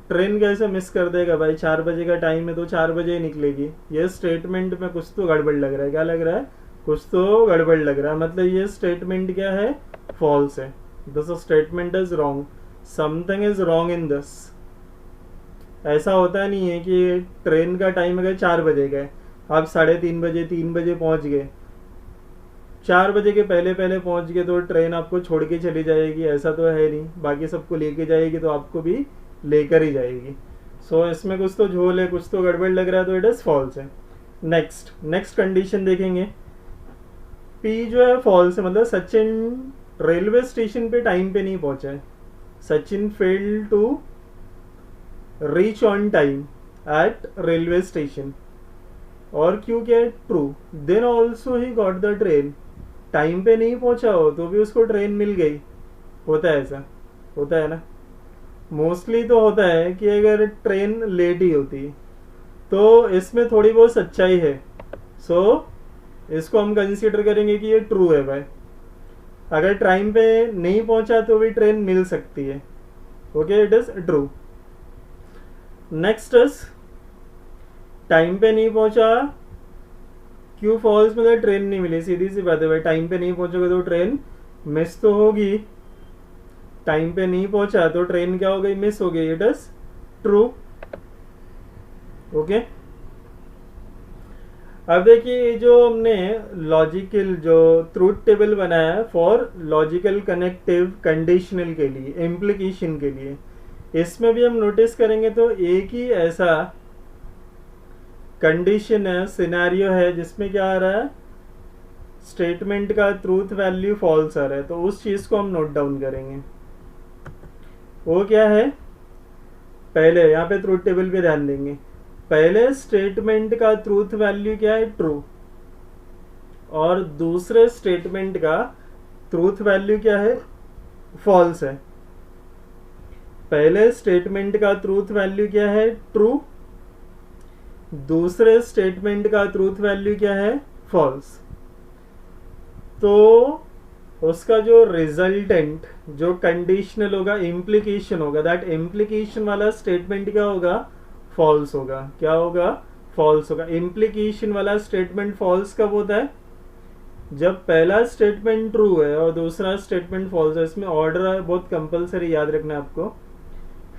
ट्रेन कैसे मिस कर देगा भाई? 4 बजे का टाइम है तो 4 बजे ही निकलेगी। ये स्टेटमेंट में कुछ तो गड़बड़ लग रहा है। क्या लग रहा है? कुछ तो गड़बड़ लग रहा है। मतलब ये स्टेटमेंट क्या है? फॉल्स है। This statement is wrong, something is wrong in this. ऐसा होता नहीं है कि ट्रेन का टाइम अगर 4 बजे का है, आप 3:30 बजे 3 बजे पहुंच गए, 4 बजे के पहले पहले पहुंच गए तो ट्रेन आपको छोड़ के चली जाएगी? ऐसा तो है नहीं। बाकी सबको लेके जाएगी तो आपको भी लेकर ही जाएगी। सो इसमें कुछ तो झोल है, कुछ तो गड़बड़ लग रहा है, तो इट इज फॉल्स है। नेक्स्ट कंडीशन देखेंगे। P जो है फॉल्स है, मतलब सचिन रेलवे स्टेशन पे टाइम पे नहीं पहुंचा है। Sachin fail to reach on time at railway station. और Q क्या है? True. Then also he got the train. Time पे नहीं पहुंचा हो तो भी उसको ट्रेन मिल गई। होता है ऐसा? होता है ना? मोस्टली तो होता है कि अगर ट्रेन लेट ही होती तो इसमें थोड़ी बहुत सच्चाई है। सो इसको हम कंसीडर करेंगे कि ये ट्रू है भाई। अगर टाइम पे नहीं पहुंचा तो भी ट्रेन मिल सकती है। Okay, it is true. Next is time पे नहीं पहुंचा, Q फॉल्स, मतलब ट्रेन नहीं मिली। सीधी सी बात है भाई, टाइम पे नहीं पहुंचोगे तो ट्रेन मिस तो होगी। टाइम पे नहीं पहुंचा तो ट्रेन क्या हो गई? मिस हो गई। It is true. ओके, अब देखिए जो हमने लॉजिकल जो ट्रूथ टेबल बनाया है फॉर लॉजिकल कनेक्टिव कंडीशनल के लिए, इम्प्लीकेशन के लिए, इसमें भी हम नोटिस करेंगे तो एक ही ऐसा कंडीशन है, सिनेरियो है जिसमें क्या आ रहा है, स्टेटमेंट का ट्रूथ वैल्यू फॉल्स आ रहा है, तो उस चीज को हम नोट डाउन करेंगे। वो क्या है, पहले यहाँ पे ट्रूथ टेबल पे ध्यान देंगे, पहले स्टेटमेंट का ट्रूथ वैल्यू क्या है, ट्रू, और दूसरे स्टेटमेंट का ट्रूथ वैल्यू क्या है, फॉल्स है। पहले स्टेटमेंट का ट्रूथ वैल्यू क्या है, ट्रू, दूसरे स्टेटमेंट का ट्रूथ वैल्यू क्या है, फॉल्स। तो उसका जो रिजल्टेंट जो कंडीशनल होगा, इम्प्लीकेशन होगा, दैट इम्प्लीकेशन वाला स्टेटमेंट क्या होगा, फॉल्स होगा। क्या होगा, फॉल्स होगा। इम्प्लीकेशन वाला स्टेटमेंट फॉल्स कब होता है, जब पहला स्टेटमेंट ट्रू है और दूसरा स्टेटमेंट फॉल्स है। इसमें ऑर्डर है बहुत कंपलसरी, याद रखना है आपको।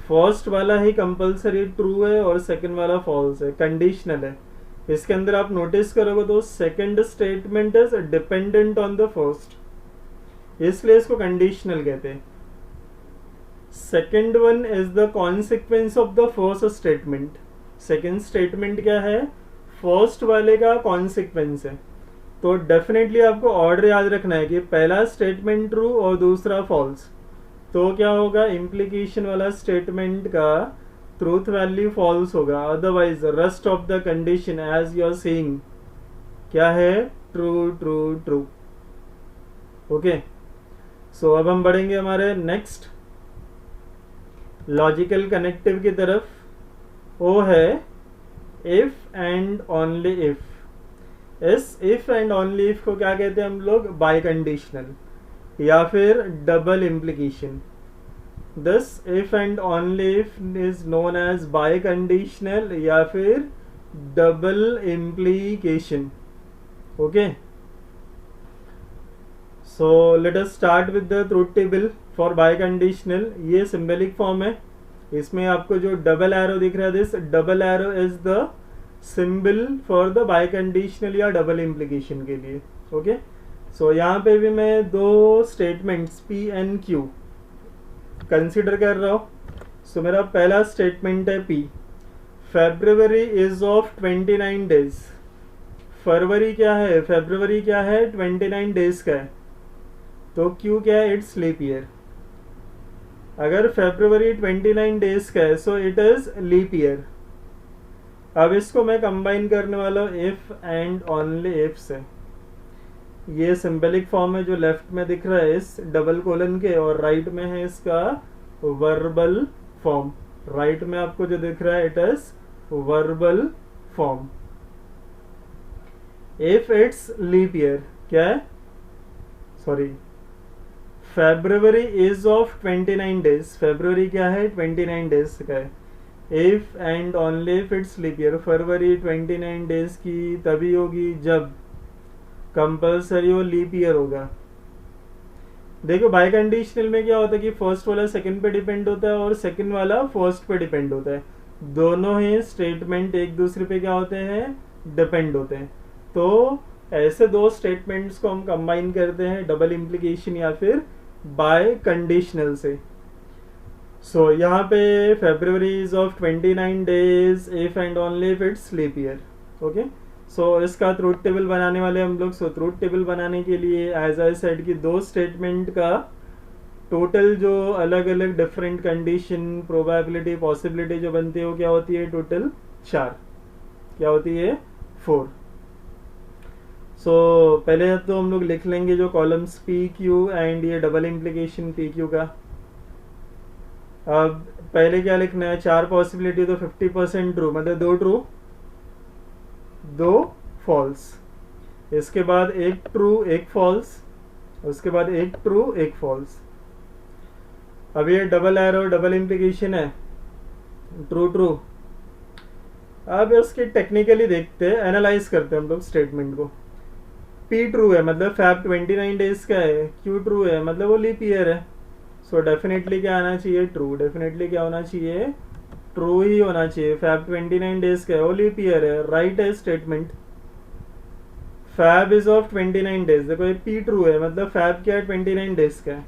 फर्स्ट वाला ही कंपलसरी ट्रू है और सेकंड वाला फॉल्स है, कंडीशनल है। इसके अंदर आप नोटिस करोगे तो second statement is dependent on the first, इसलिए इसको कंडीशनल कहते हैं। Second one is the consequence of the first statement. Second statement क्या है, फर्स्ट वाले का कॉन्सिक्वेंस है। तो डेफिनेटली आपको ऑर्डर याद रखना है कि पहला स्टेटमेंट ट्रू और दूसरा फॉल्स। तो क्या होगा, इम्प्लीकेशन वाला स्टेटमेंट का ट्रूथ वैल्यू फॉल्स होगा, otherwise rest of the condition as you are saying क्या है, true true true. Okay, so अब हम बढ़ेंगे हमारे नेक्स्ट लॉजिकल कनेक्टिव की तरफ। वो है इफ एंड ओनली इफ। इस इफ एंड ओनली इफ को क्या कहते हैं हम लोग, बाय कंडीशनल या फिर double implication. This if and only if is known as biconditional या फिर double implication. Okay, so let us start with the truth table for biconditional. ये सिंबलिक फॉर्म है। इसमें आपको जो डबल एरो दिख रहा है, this double arrow is the symbol for the biconditional या डबल इम्प्लीकेशन के लिए। ओके, सो यहाँ पे भी मैं दो statements P and Q consider कर रहा हूँ। सो मेरा पहला स्टेटमेंट है P, February is of 29 days. फरवरी क्या है, फेब्रुवरी क्या है, 29 डेज का है। तो क्यू क्या है, इट्स लीप ईयर। अगर फेब्रुवरी 29 डेज का है so it is leap year. अब इसको मैं कंबाइन करने वाला हूँ इफ एंड ओनली इफ से। ये सिंबलिक फॉर्म है जो लेफ्ट में दिख रहा है इस डबल कोलन के, और राइट में है इसका वर्बल फॉर्म। राइट में आपको जो दिख रहा है it is verbal form. If it's leap year क्या है, sorry, February is of 29 days. February क्या है, 29 डेज का है। If and only if it's leap year. फरवरी 29 डेज की तभी होगी जब कंपल्सरी वो लीप ईयर होगा। देखो बाय कंडीशनल में क्या होता है कि फर्स्ट वाला सेकंड पे डिपेंड होता है और सेकंड वाला फर्स्ट पे डिपेंड होता है। दोनों ही स्टेटमेंट एक दूसरे पे क्या होते हैं, डिपेंड होते हैं। तो ऐसे दो स्टेटमेंट्स को हम कंबाइन करते हैं डबल इम्प्लीकेशन या फिर बाय कंडीशनल से। सो यहाँ पे February is of 29 days if and only if it's leap year. Okay, so इसका ट्रूथ टेबल बनाने वाले हम लोग। सो ट्रूथ टेबल बनाने के लिए एज आई सेड कि दो स्टेटमेंट का टोटल जो अलग अलग डिफरेंट कंडीशन, प्रोबेबिलिटी, पॉसिबिलिटी जो बनती है वो क्या होती है, टोटल 4। क्या होती है, 4। सो पहले तो हम लोग लिख लेंगे जो कॉलम्स पी क्यू एंड ये डबल इम्प्लीकेशन पी क्यू का। अब पहले क्या लिखना है, 4 पॉसिबिलिटी तो 50% ट्रू, मतलब 2 ट्रू 2 फॉल्स। इसके बाद एक ट्रू एक फॉल्स, उसके बाद एक ट्रू एक फॉल्स। अब ये डबल एरो डबल इम्प्लीकेशन है, ट्रू ट्रू। अब इसके टेक्निकली देखते हैं, एनालाइज करते हैं हम लोग स्टेटमेंट को। पी ट्रू है मतलब फैब 29 डेज का है, क्यू ट्रू है मतलब वो लीप ईयर है। सो डेफिनेटली क्या आना चाहिए, ट्रू। डेफिनेटली क्या होना चाहिए, ट्रू ही होना चाहिए। फैब 29 डेज का है, वो लीप ईयर है, राइट है statement. Feb is of 29 days, देखो ये पी ट्रू है, मतलब फैब क्या है 29 डेज का है।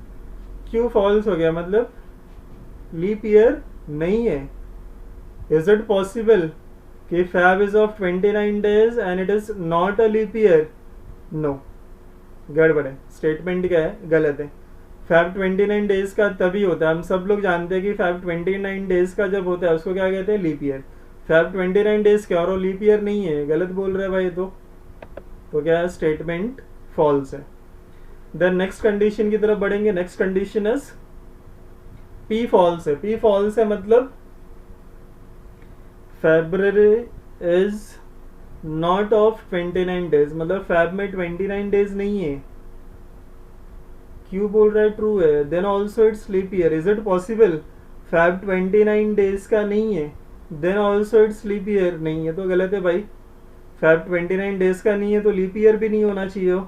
क्यू फॉल्स हो गया, मतलब लीप ईयर नहीं है। इज इट पॉसिबल कि Feb is of 29 days and it is not a leap year? No, गड़बड़ है, स्टेटमेंट क्या है, गलत है। फैब 29 डेज का तभी होता है, हम सब लोग जानते हैं कि फैब 29 डेज का जब होता है उसको क्या कहते हैं, लीप ईयर। फैब 29 डेज क्या, और वो लीप ईयर नहीं है, गलत बोल रहे हैं भाई। तो क्या है, स्टेटमेंट फॉल्स है। देन नेक्स्ट कंडीशन की तरफ बढ़ेंगे। Next condition is P false है। पी फॉल्स है मतलब February is not of 29 days, मतलब फैब में 29 डेज नहीं है। क्यू बोल रहा है ट्रू है, then also it's leap year. Is it possible Feb 29 days का नहीं है, then also it's leap year नहीं है, तो गलत है भाई। फैब 29 डेज का नहीं है तो लीप ईयर भी नहीं होना चाहिए।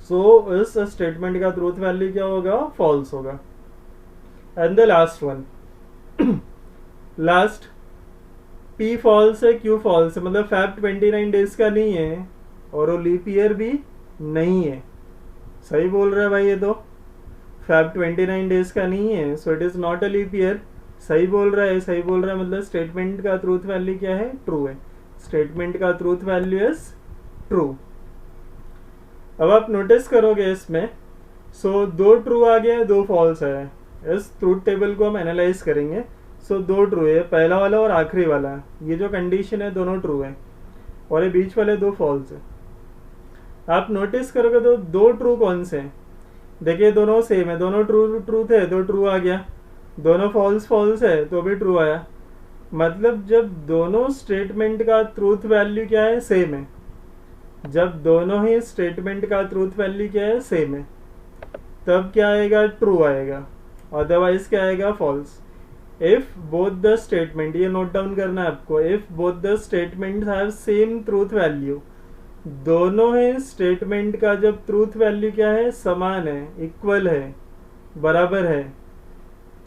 सो इस स्टेटमेंट का ट्रूथ वैल्यू क्या होगा, फॉल्स होगा। And the last one, last P false है, क्यू फॉल्स है, मतलब फैब 29 डेज का नहीं है और वो लीप ईयर भी नहीं है। सही बोल रहा है भाई ये तो, फैब 29 डेज का नहीं है, so it is not a leap year. सही बोल रहा है, सही बोल रहा है, मतलब स्टेटमेंट का ट्रूथ वैल्यू क्या है, ट्रू है। स्टेटमेंट का ट्रूथ वैल्यू इज ट्रू। अब आप नोटिस करोगे इसमें, सो दो ट्रू आ गया, दो फॉल्स है। इस ट्रूथ टेबल को हम एनालाइज करेंगे। सो दो ट्रू है, पहला वाला और आखिरी वाला, ये जो कंडीशन है दोनों ट्रू है, और ये बीच वाले दो फॉल्स है। आप नोटिस करोगे तो दो ट्रू कौन से हैं, देखिए दोनों सेम है, दोनों ट्रूथ है, दो ट्रू आ गया। दोनों फॉल्स है तो भी ट्रू आया। मतलब जब दोनों स्टेटमेंट का ट्रूथ वैल्यू क्या है, सेम है, जब दोनों ही स्टेटमेंट का ट्रूथ वैल्यू क्या है, सेम है, तब क्या आएगा, ट्रू आएगा, अदरवाइज क्या आएगा, false. If both the statement, ये नोट डाउन करना है आपको, if both the statement have same truth value, दोनों ही स्टेटमेंट का जब ट्रूथ वैल्यू क्या है, समान है, इक्वल है, बराबर है,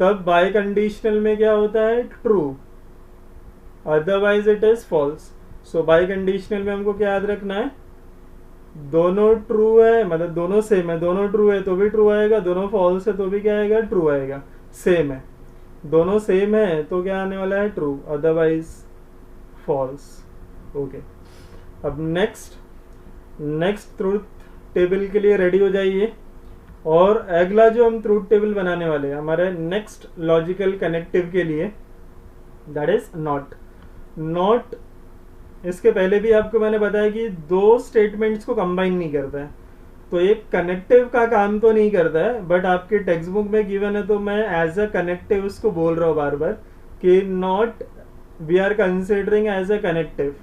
तब बाय कंडीशनल में क्या होता है, true, otherwise it is false. So biconditional में हमको क्या याद रखना है, दोनों ट्रू है, मतलब दोनों सेम है, दोनों ट्रू है तो भी ट्रू आएगा, दोनों फॉल्स है तो भी क्या आएगा, ट्रू आएगा। सेम है, दोनों सेम है तो क्या आने वाला है, ट्रू, अदरवाइज फॉल्स। ओके, अब नेक्स्ट ट्रूथ टेबल के लिए रेडी हो जाइए। और अगला जो हम ट्रूथ टेबल बनाने वाले हैं हमारे नेक्स्ट लॉजिकल कनेक्टिव के लिए, दैट इज नॉट। इसके पहले भी आपको मैंने बताया कि दो स्टेटमेंट्स को कंबाइन नहीं करता है, तो एक कनेक्टिव का काम तो नहीं करता है, बट आपके टेक्स्ट बुक में गिवन है तो मैं एज अ कनेक्टिव उसको बोल रहा हूँ बार बार कि not we are considering as a connective,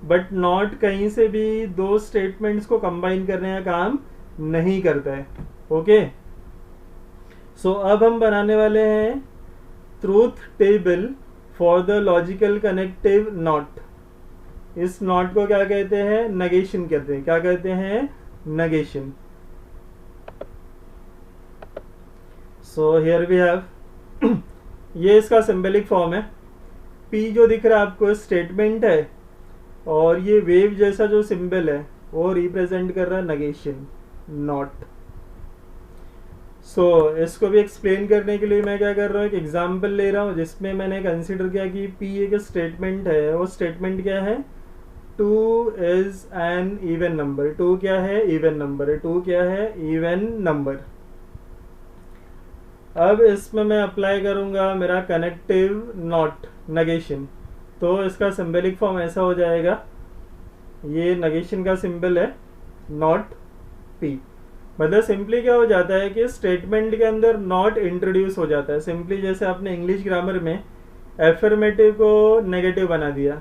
but not कहीं से भी दो स्टेटमेंट्स को कंबाइन करने का काम नहीं करता है। ओके, सो अब हम बनाने वाले हैं truth table for the logical connective not. इस नॉट को क्या कहते हैं, नेगेशन कहते हैं। क्या कहते हैं, negation. So here we have ये इसका सिंबलिक फॉर्म है। पी जो दिख रहा है आपको स्टेटमेंट है, और ये वेव जैसा जो सिंबल है वो रिप्रेजेंट कर रहा है नेगेशन, नॉट। सो इसको भी एक्सप्लेन करने के लिए मैं क्या कर रहा हूँ, एक एग्जाम्पल ले रहा हूँ जिसमें मैंने कंसिडर किया कि पी एक स्टेटमेंट है। वो स्टेटमेंट क्या है, 2 इज एन इवन नंबर। 2 क्या है, इवन नंबर है। 2 क्या है, इवन नंबर। अब इसमें मैं अप्लाई करूंगा मेरा कनेक्टिव नॉट, नेगेशन। तो इसका सिंबलिक फॉर्म ऐसा हो जाएगा, ये नेगेशन का सिंबल है, नॉट पी। मतलब सिंपली क्या हो जाता है कि स्टेटमेंट के अंदर नॉट इंट्रोड्यूस हो जाता है। सिंपली जैसे आपने इंग्लिश ग्रामर में एफर्मेटिव को नेगेटिव बना दिया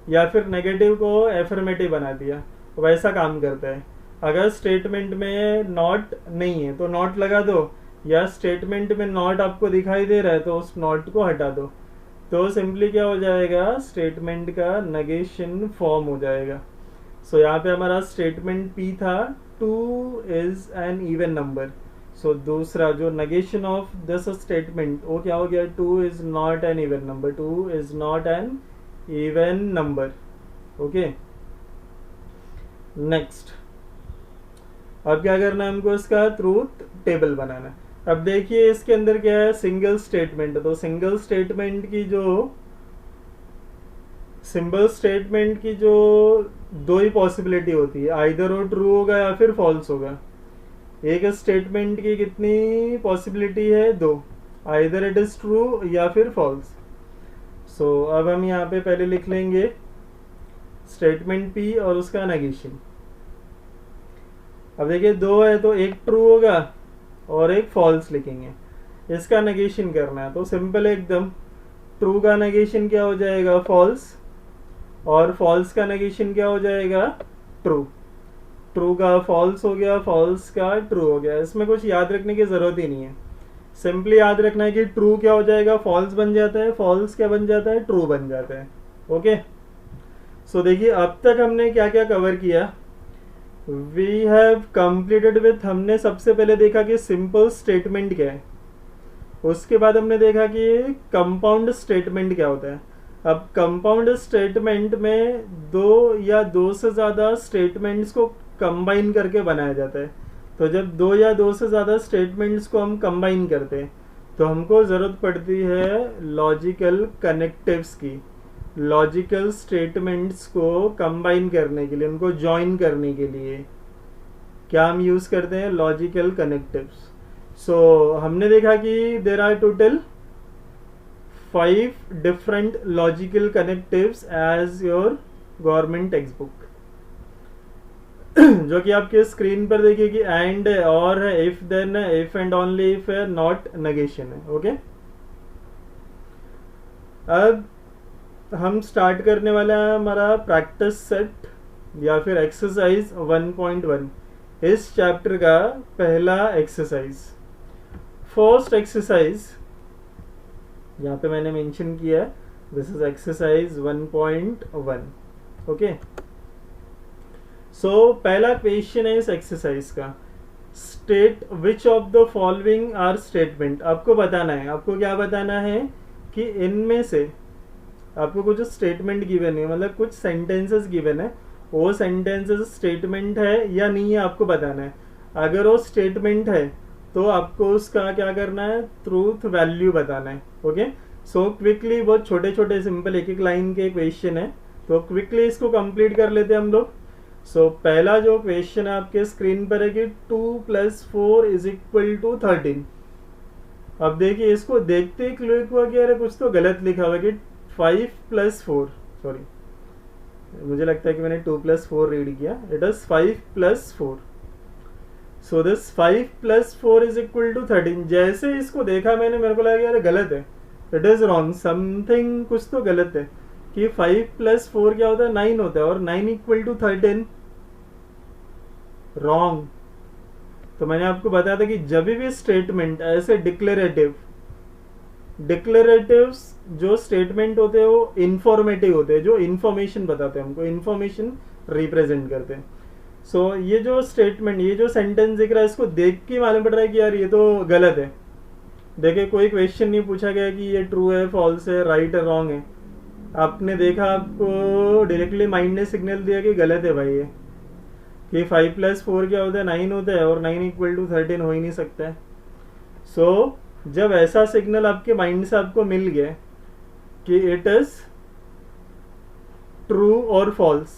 या फिर नेगेटिव को एफर्मेटिव बना दिया, वैसा काम करता है। अगर स्टेटमेंट में नॉट नहीं है तो नॉट लगा दो, या स्टेटमेंट में नॉट आपको दिखाई दे रहा है तो उस नॉट को हटा दो, तो सिंपली क्या हो जाएगा, स्टेटमेंट का नेगेशन फॉर्म हो जाएगा। सो यहाँ पे हमारा स्टेटमेंट पी था, 2 इज एन इवन नंबर। सो दूसरा जो नेगेशन ऑफ दिस स्टेटमेंट वो क्या हो गया, 2 is not an even number. 2 is not an even number. Okay, next अब क्या करना है हमको, इसका ट्रूथ टेबल बनाना है। अब देखिए इसके अंदर क्या है, सिंगल स्टेटमेंट। तो सिंगल स्टेटमेंट की जो दो ही पॉसिबिलिटी होती है, आइदर वो ट्रू होगा या फिर फॉल्स होगा। एक स्टेटमेंट की कितनी पॉसिबिलिटी है, दो, आइदर इट इज ट्रू या फिर फॉल्स। सो अब हम यहाँ पे पहले लिख लेंगे स्टेटमेंट पी और उसका नेगेशन। अब देखिए दो है तो एक ट्रू होगा और एक फॉल्स लिखेंगे, इसका नेगेशन करना है। तो सिंपल एकदम, ट्रू का नेगेशन क्या हो जाएगा, फॉल्स, और फॉल्स का नेगेशन क्या हो जाएगा, ट्रू। ट्रू का फॉल्स हो गया, फॉल्स का ट्रू हो गया। इसमें कुछ याद रखने की जरूरत ही नहीं है, सिंपली याद रखना है कि ट्रू क्या हो जाएगा, फॉल्स बन जाता है, फॉल्स क्या बन जाता है, ट्रू बन जाता है। ओके, सो देखिए अब तक हमने क्या क्या कवर किया। वी हैव कंप्लीटेड विथ, हमने सबसे पहले देखा कि सिंपल स्टेटमेंट क्या है, उसके बाद हमने देखा कि कंपाउंड स्टेटमेंट क्या होता है। अब कंपाउंड स्टेटमेंट में दो या दो से ज़्यादा स्टेटमेंट्स को कंबाइन करके बनाया जाता है। तो जब दो या दो से ज़्यादा स्टेटमेंट्स को हम कंबाइन करते हैं तो हमको ज़रूरत पड़ती है लॉजिकल कनेक्टिव्स की। लॉजिकल स्टेटमेंट्स को कंबाइन करने के लिए, उनको जॉइन करने के लिए क्या हम यूज़ करते हैं, लॉजिकल कनेक्टिव्स। सो हमने देखा कि there are total 5 different logical connectives as your government text book, जो कि आपके स्क्रीन पर देखिए कि एंड है, और है, इफ देन है, इफ एंड ओनली इफ है, नॉट नेगेशन है। ओके, अब हम स्टार्ट करने वाला है हमारा प्रैक्टिस सेट या फिर एक्सरसाइज 1.1, इस चैप्टर का पहला एक्सरसाइज। फर्स्ट एक्सरसाइज यहाँ पे मैंने मेंशन किया है, this is exercise 1.1। Okay, so पहला क्वेश्चन है इस एक्सरसाइज का, state which of the following are statement. आपको बताना है, आपको क्या बताना है कि इनमें से आपको कुछ स्टेटमेंट गिवन है, मतलब कुछ सेंटेंसेस गिवन है, वो सेंटेंसेस स्टेटमेंट है या नहीं है आपको बताना है। अगर वो स्टेटमेंट है तो आपको उसका क्या करना है, ट्रूथ वैल्यू बताना है। ओके, सो क्विकली, बहुत छोटे छोटे सिंपल एक एक लाइन के क्वेश्चन है, तो क्विकली इसको कंप्लीट कर लेते हैं हम लोग। सो पहला जो क्वेश्चन है आपके स्क्रीन पर है कि 2 + 4 = 13। अब देखिए इसको देखते ही क्लिक हुआ कि अरे कुछ तो गलत लिखा हुआ कि 5 + 4, सॉरी मुझे लगता है कि मैंने 2 + 4 रीड किया, इट इज 5 + 4। So this 5 + 4 = 13। जैसे इसको देखा मैंने, मेरे को लगा यार गलत है, इट इज रॉन्ग, समथिंग कुछ तो गलत है कि 5 + 4 क्या होता है, 9 होता है, और 9 = 13, रॉन्ग। तो मैंने आपको बताया था कि जब भी स्टेटमेंट ऐसे डिक्लेरेटिव्स जो स्टेटमेंट होते हैं वो इंफॉर्मेटिव होते हैं, जो इंफॉर्मेशन बताते हैं हमको, इंफॉर्मेशन रिप्रेजेंट करते हैं। सो ये जो स्टेटमेंट, ये जो सेंटेंस दिख रहा है, इसको देख के मालूम पड़ रहा है कि यार ये तो गलत है। देखिए कोई क्वेश्चन नहीं पूछा गया कि ये ट्रू है, फॉल्स है, राइट है, रॉन्ग है, आपने देखा, आपको डायरेक्टली माइंड ने सिग्नल दिया कि गलत है भाई, ये कि 5 + 4 क्या होता है, 9 होता है, और 9 = 13 हो ही नहीं सकता है। सो जब ऐसा सिग्नल आपके माइंड से आपको मिल गया कि इट इज ट्रू और फॉल्स,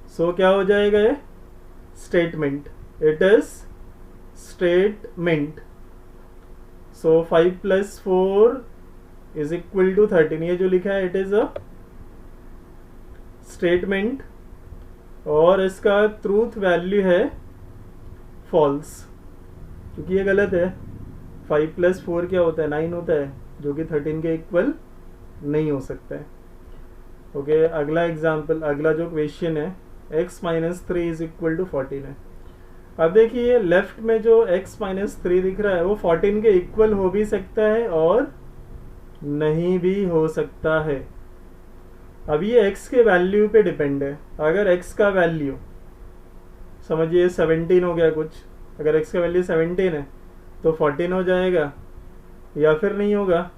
सो क्या हो जाएगा, ये स्टेटमेंट, इट इज स्टेटमेंट। सो 5 + 4 = 13, ये जो लिखा है इट इज अ स्टेटमेंट, और इसका ट्रूथ वैल्यू है फॉल्स, क्योंकि ये गलत है। 5 + 4 क्या होता है, 9 होता है, जो कि 13 के इक्वल नहीं हो सकता है। ओके, अगला एग्जाम्पल, अगला जो क्वेश्चन है, x - 3 = 14 है। अब देखिए लेफ्ट में जो x - 3 दिख रहा है वो 14 के इक्वल हो भी सकता है और नहीं भी हो सकता है। अब ये x के वैल्यू पे डिपेंड है। अगर x का वैल्यू समझिए 17 हो गया कुछ, अगर x का वैल्यू 17 है तो 14 हो जाएगा या फिर नहीं होगा।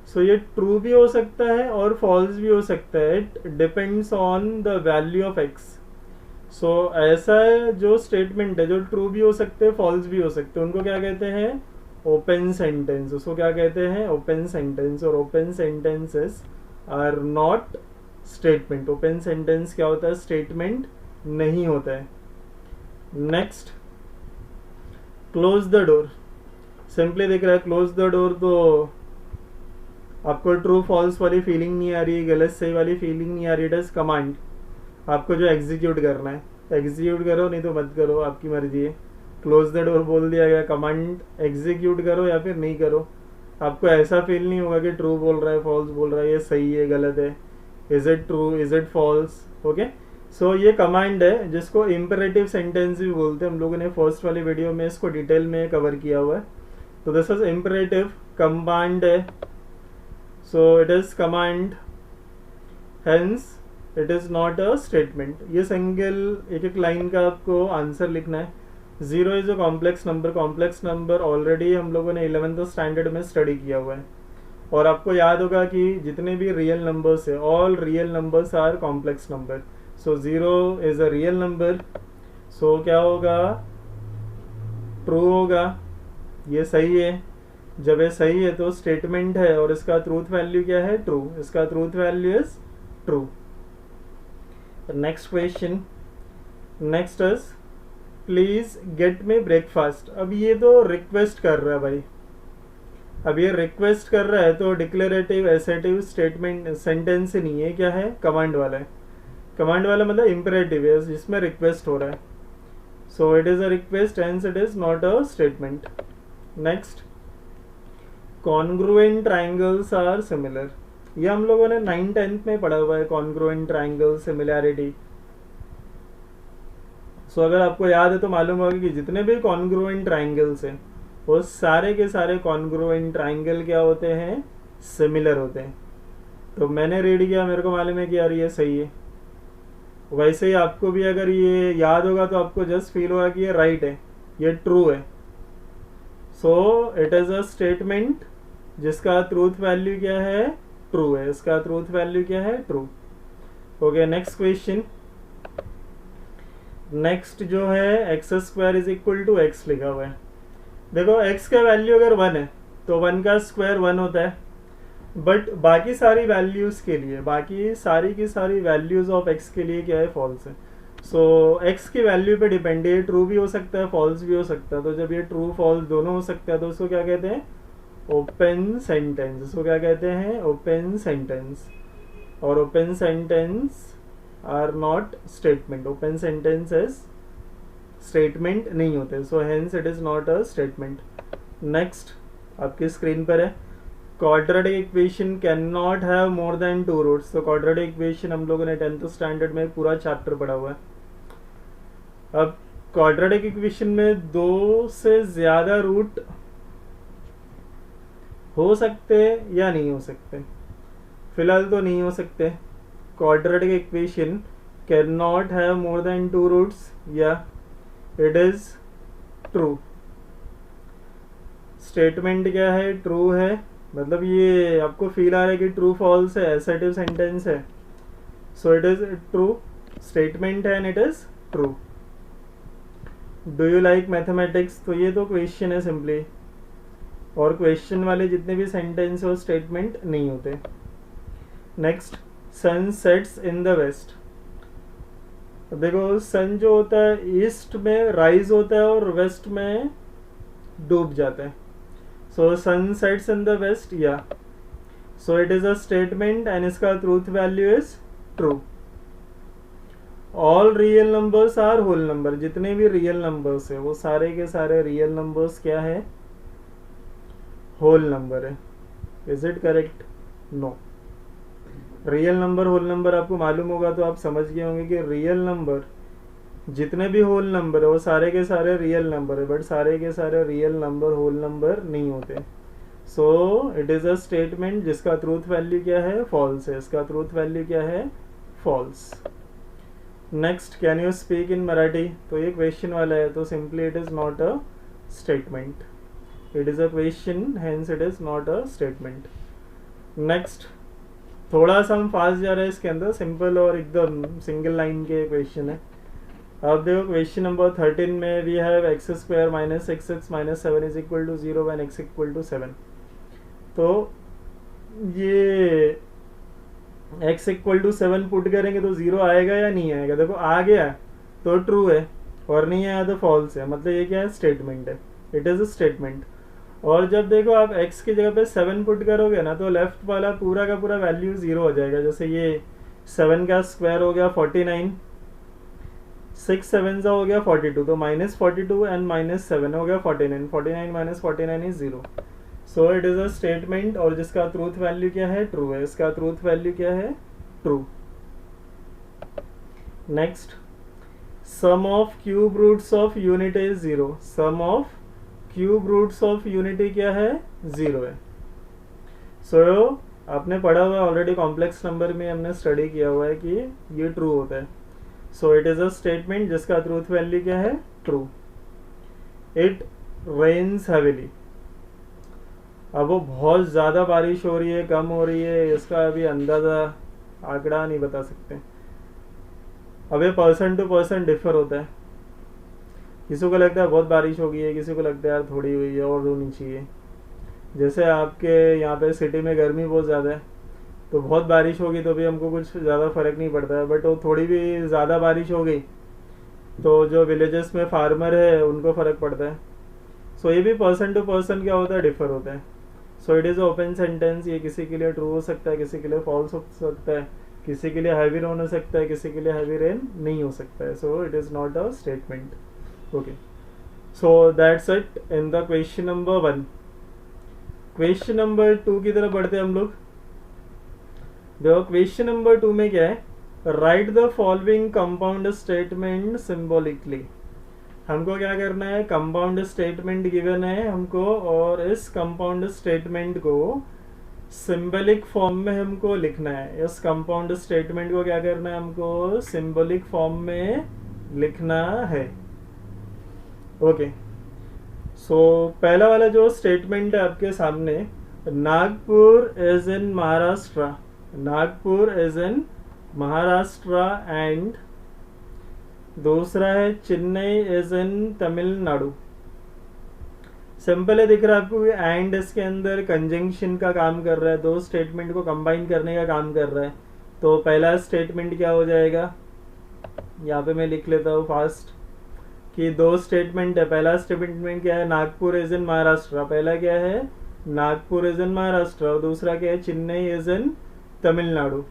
सो ये ट्रू भी हो सकता है और फॉल्स भी हो सकता है, it depends on the value of x। सो ऐसा है जो स्टेटमेंट है जो ट्रू भी हो सकते हैं फॉल्स भी हो सकते हैं, उनको क्या कहते हैं, ओपन सेंटेंस। उसको क्या कहते हैं, ओपन सेंटेंस। और open sentences are not statement. Open sentence क्या होता है, स्टेटमेंट नहीं होता है। Next, close the door. Simply दिख रहा है क्लोज द डोर, तो आपको ट्रू फॉल्स वाली फीलिंग नहीं आ रही है, गलत सही वाली फीलिंग नहीं आ रही। इट इज कमांड, आपको जो एग्जीक्यूट करना है एग्जीक्यूट करो, नहीं तो मत करो, आपकी मर्जी है। क्लोज द डोर बोल दिया गया, कमांड एग्जीक्यूट करो या फिर नहीं करो। आपको ऐसा फील नहीं होगा कि ट्रू बोल रहा है फॉल्स बोल रहा है, ये सही है गलत है, is it true is it false. Okay, so ये कमांड है जिसको इम्परेटिव सेंटेंस भी बोलते हैं। हम लोगों ने फर्स्ट वाली वीडियो में इसको डिटेल में कवर किया हुआ है। तो दिस इज इम्परेटिव कमांड है, so it is command, hence it is not a statement. ये सिंगल एक एक लाइन का आपको आंसर लिखना है। 0 is a complex number. Complex number already हम लोगों ने 11th स्टैंडर्ड में स्टडी किया हुआ है, और आपको याद होगा कि जितने भी रियल नंबर्स है, all real numbers are complex number. So 0 is a real number, so क्या होगा, ट्रू होगा। ये सही है, जब ये सही है तो स्टेटमेंट है, और इसका ट्रूथ वैल्यू क्या है, ट्रू। इसका truth value is true. Next question, next is please get me breakfast. अब ये तो रिक्वेस्ट कर रहा है भाई, अब ये रिक्वेस्ट कर रहा है तो डिक्लेरेटिव एसेटिव स्टेटमेंट सेंटेंस नहीं है, क्या है, कमांड वाला है। कमांड वाला मतलब इम्परेटिव है जिसमें रिक्वेस्ट हो रहा है। So it is a request and it is not a statement. Next, congruent triangles are similar. ये हम लोगों ने 9th-10th में पढ़ा हुआ है, कॉन्ग्रुएंट ट्राइंगल सिमिलैरिटी। सो अगर आपको याद है तो मालूम होगा कि जितने भी कॉन्ग्रुएंट ट्राइंगल्स हैं वो सारे के सारे कॉन्ग्रुएंट ट्राइंगल क्या होते हैं, सिमिलर होते हैं। तो मैंने रीड किया, मेरे को मालूम है कि यार ये सही है। वैसे ही आपको भी अगर ये याद होगा तो आपको जस्ट फील होगा कि ये राइट है, ये ट्रू है। So it is a statement जिसका ट्रूथ वैल्यू क्या है, ट्रू है। इसका ट्रूथ वैल्यू क्या है, true. Okay, next question. Next जो है x square is equal to x लिखा हुआ है। देखो एक्स का वैल्यू अगर 1 है तो 1 का स्क्वायर 1 होता है, बट बाकी सारी वैल्यूज के लिए, बाकी सारी की सारी वैल्यूज ऑफ एक्स के लिए क्या है, फॉल्स है। सो एक्स की वैल्यू पे डिपेंड है, ये ट्रू भी हो सकता है फॉल्स भी हो सकता है। तो जब ये ट्रू फॉल्स दोनों हो सकता है तो उसको क्या कहते हैं, ओपन सेंटेंस। इसको क्या कहते हैं, ओपन सेंटेंस। और open sentence are not statement. Open sentences statement नहीं होते, so hence it is not a statement. Next आपकी स्क्रीन पर है, quadratic equation can not have more than 2 roots. तो क्वाड्रेटिक इक्वेशन हम लोगों ने 10th स्टैंडर्ड में पूरा चैप्टर पढ़ा हुआ है। अब क्वाड्रेटिक इक्वेशन में 2 से ज्यादा रूट हो सकते या नहीं हो सकते, फिलहाल तो नहीं हो सकते। Quadratic equation can not have more than 2 roots, या इट इज ट्रू। स्टेटमेंट क्या है, ट्रू है। मतलब ये आपको फील आ रहा है कि ट्रू फॉल्स है, एसर्टिव सेंटेंस है, so it is true. Statement है and it is true. Do you like mathematics, तो ये तो क्वेश्चन है सिंपली, और क्वेश्चन वाले जितने भी सेंटेंस हो स्टेटमेंट नहीं होते। Next, sun sets in the west. देखो सन जो होता है ईस्ट में राइज होता है और वेस्ट में डूब जाता है। So sun sets in the west, या so it is a statement and इसका truth value is true. All real numbers are whole number. जितने भी रियल नंबर्स है वो सारे के सारे रियल नंबर्स क्या है, होल नंबर है। Is it correct, no. Real number whole number आपको मालूम होगा तो आप समझ गए होंगे कि रियल नंबर जितने भी होल नंबर है वो सारे के सारे रियल नंबर है, बट सारे के सारे रियल नंबर होल नंबर नहीं होते। So it is a statement जिसका ट्रूथ वैल्यू क्या है, फॉल्स है। इसका ट्रूथ वैल्यू क्या है, false. Next, can you speak in Marathi. तो ये क्वेश्चन वाला है, तो simply it is not a statement. It is a question, hence it is not a statement. Next, थोड़ा सा हम फास्ट जा रहे हैं इसके अंदर, सिंपल और एकदम सिंगल लाइन के क्वेश्चन है। अब देखो क्वेश्चन नंबर 13 में we have x square minus x x minus 7 is equal to 0 when x equal to 7। तो ये x इक्वल टू 7 पुट करेंगे तो 0 आएगा या नहीं आएगा? देखो आ गया तो ट्रू है, और नहीं आया तो फॉल्स है। मतलब ये क्या है? स्टेटमेंट है, इट इज़ अ स्टेटमेंट। और जब देखो आप x की जगह पे 7 पुट करोगे ना, तो लेफ्ट वाला पूरा का पूरा वैल्यू 0 हो जाएगा। जैसे ये 7 का स्क्वायर हो गया 49, 6 7 हो गया 42, तो -42 एंड -7 हो गया 49, 49 minus 49 is 0। So it is a statement, और जिसका ट्रूथ वैल्यू क्या है? ट्रू है। इसका ट्रूथ वैल्यू क्या है? True. Next, sum of cube roots of unit is 0। Sum of cube roots of unity क्या है? 0 है। सो आपने पढ़ा हुआ ऑलरेडी, कॉम्प्लेक्स नंबर में हमने स्टडी किया हुआ है कि ये ट्रू होता है। So it is a statement जिसका ट्रूथ वैल्यू क्या है? ट्रू। It rains heavily. अब वो बहुत ज़्यादा बारिश हो रही है, कम हो रही है, इसका अभी अंदाज़ा आंकड़ा नहीं बता सकते। अब ये पर्सन टू पर्सन डिफर होता है। किसी को लगता है बहुत बारिश हो गई है, किसी को लगता है यार थोड़ी हुई है और होनी चाहिए। जैसे आपके यहाँ पे सिटी में गर्मी बहुत ज़्यादा है, तो बहुत बारिश होगी तो भी हमको कुछ ज़्यादा फ़र्क नहीं पड़ता है, बट वो थोड़ी भी ज़्यादा बारिश हो गई तो जो विलेजेस में फार्मर है उनको फ़र्क पड़ता है। सो ये भी पर्सन टू पर्सन क्या होता है? डिफर होता है। So it is open sentence. ये किसी के लिए ट्रू हो सकता है, किसी के लिए फॉल्स हो सकता है, किसी के लिए हैवी रेन हो सकता है, किसी के लिए हैवी रेन नहीं हो सकता है। So it is not a statement. Okay, so that's it in the question number 1। Question number 2 की तरफ बढ़ते हैं हम लोग। देखो क्वेश्चन नंबर 2 में क्या है? Right the following compound statement symbolically. हमको क्या करना है? कंपाउंड स्टेटमेंट गिवन है हमको, और इस कंपाउंड स्टेटमेंट को सिंबलिक फॉर्म में हमको लिखना है। इस कंपाउंड स्टेटमेंट को क्या करना है? हमको सिंबलिक फॉर्म में लिखना है। ओके, सो पहला वाला जो स्टेटमेंट है आपके सामने, Nagpur is in Maharashtra. Nagpur is in Maharashtra and दूसरा है Chennai is in Tamil Nadu. Simple है, दिख रहा है आपको, एंड इसके अंदर कंजंक्शन का काम कर रहा है, दो स्टेटमेंट को कंबाइन करने का काम कर रहा है। तो पहला स्टेटमेंट क्या हो जाएगा? यहाँ पे मैं लिख लेता हूँ फास्ट कि दो स्टेटमेंट है। पहला स्टेटमेंट क्या है? Nagpur is in Maharashtra. पहला क्या है? Nagpur is in Maharashtra. और दूसरा क्या है? Chennai is in Tamil Nadu.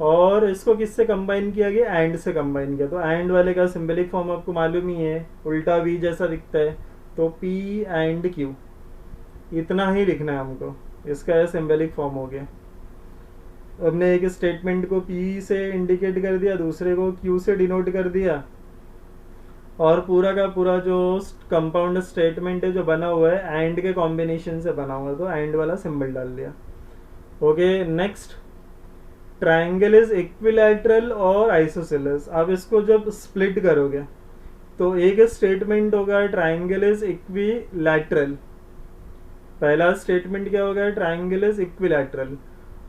और इसको किससे कंबाइन किया गया? एंड से कंबाइन किया। तो एंड वाले का सिंबलिक फॉर्म आपको मालूम ही है, उल्टा वी जैसा दिखता है, तो P एंड Q, इतना ही लिखना है हमको। इसका यह सिंबलिक फॉर्म हो गया। हमने एक स्टेटमेंट को P से इंडिकेट कर दिया, दूसरे को Q से डिनोट कर दिया, और पूरा का पूरा जो कंपाउंड स्टेटमेंट है जो बना हुआ है एंड के कॉम्बिनेशन से बना हुआ है, तो एंड वाला सिंबल डाल दिया। Okay, next, triangle is equilateral और आइसोसेलेस। अब इसको जब स्प्लिट करोगे तो एक स्टेटमेंट होगा ट्राइंगल इज इक्विलैटरल। पहला स्टेटमेंट क्या होगा? Triangle is equilateral.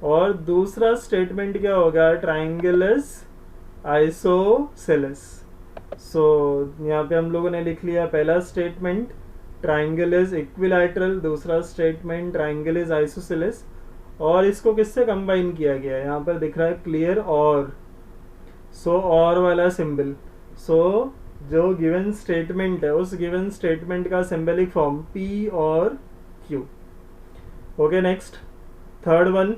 और दूसरा स्टेटमेंट क्या होगा? Triangle is isosceles. सो यहाँ पे हम लोगों ने लिख लिया, पहला स्टेटमेंट ट्राइंगल इज इक्विलैटरल, दूसरा स्टेटमेंट ट्राइंगल इज आइसोसेलेस। और इसको किससे कंबाइन किया गया है? यहाँ पर दिख रहा है क्लियर और। सो और वाला सिंबल। सो जो गिवन स्टेटमेंट है उस गिवन स्टेटमेंट का सिंबलिक फॉर्म P और Q। Okay, next, third one,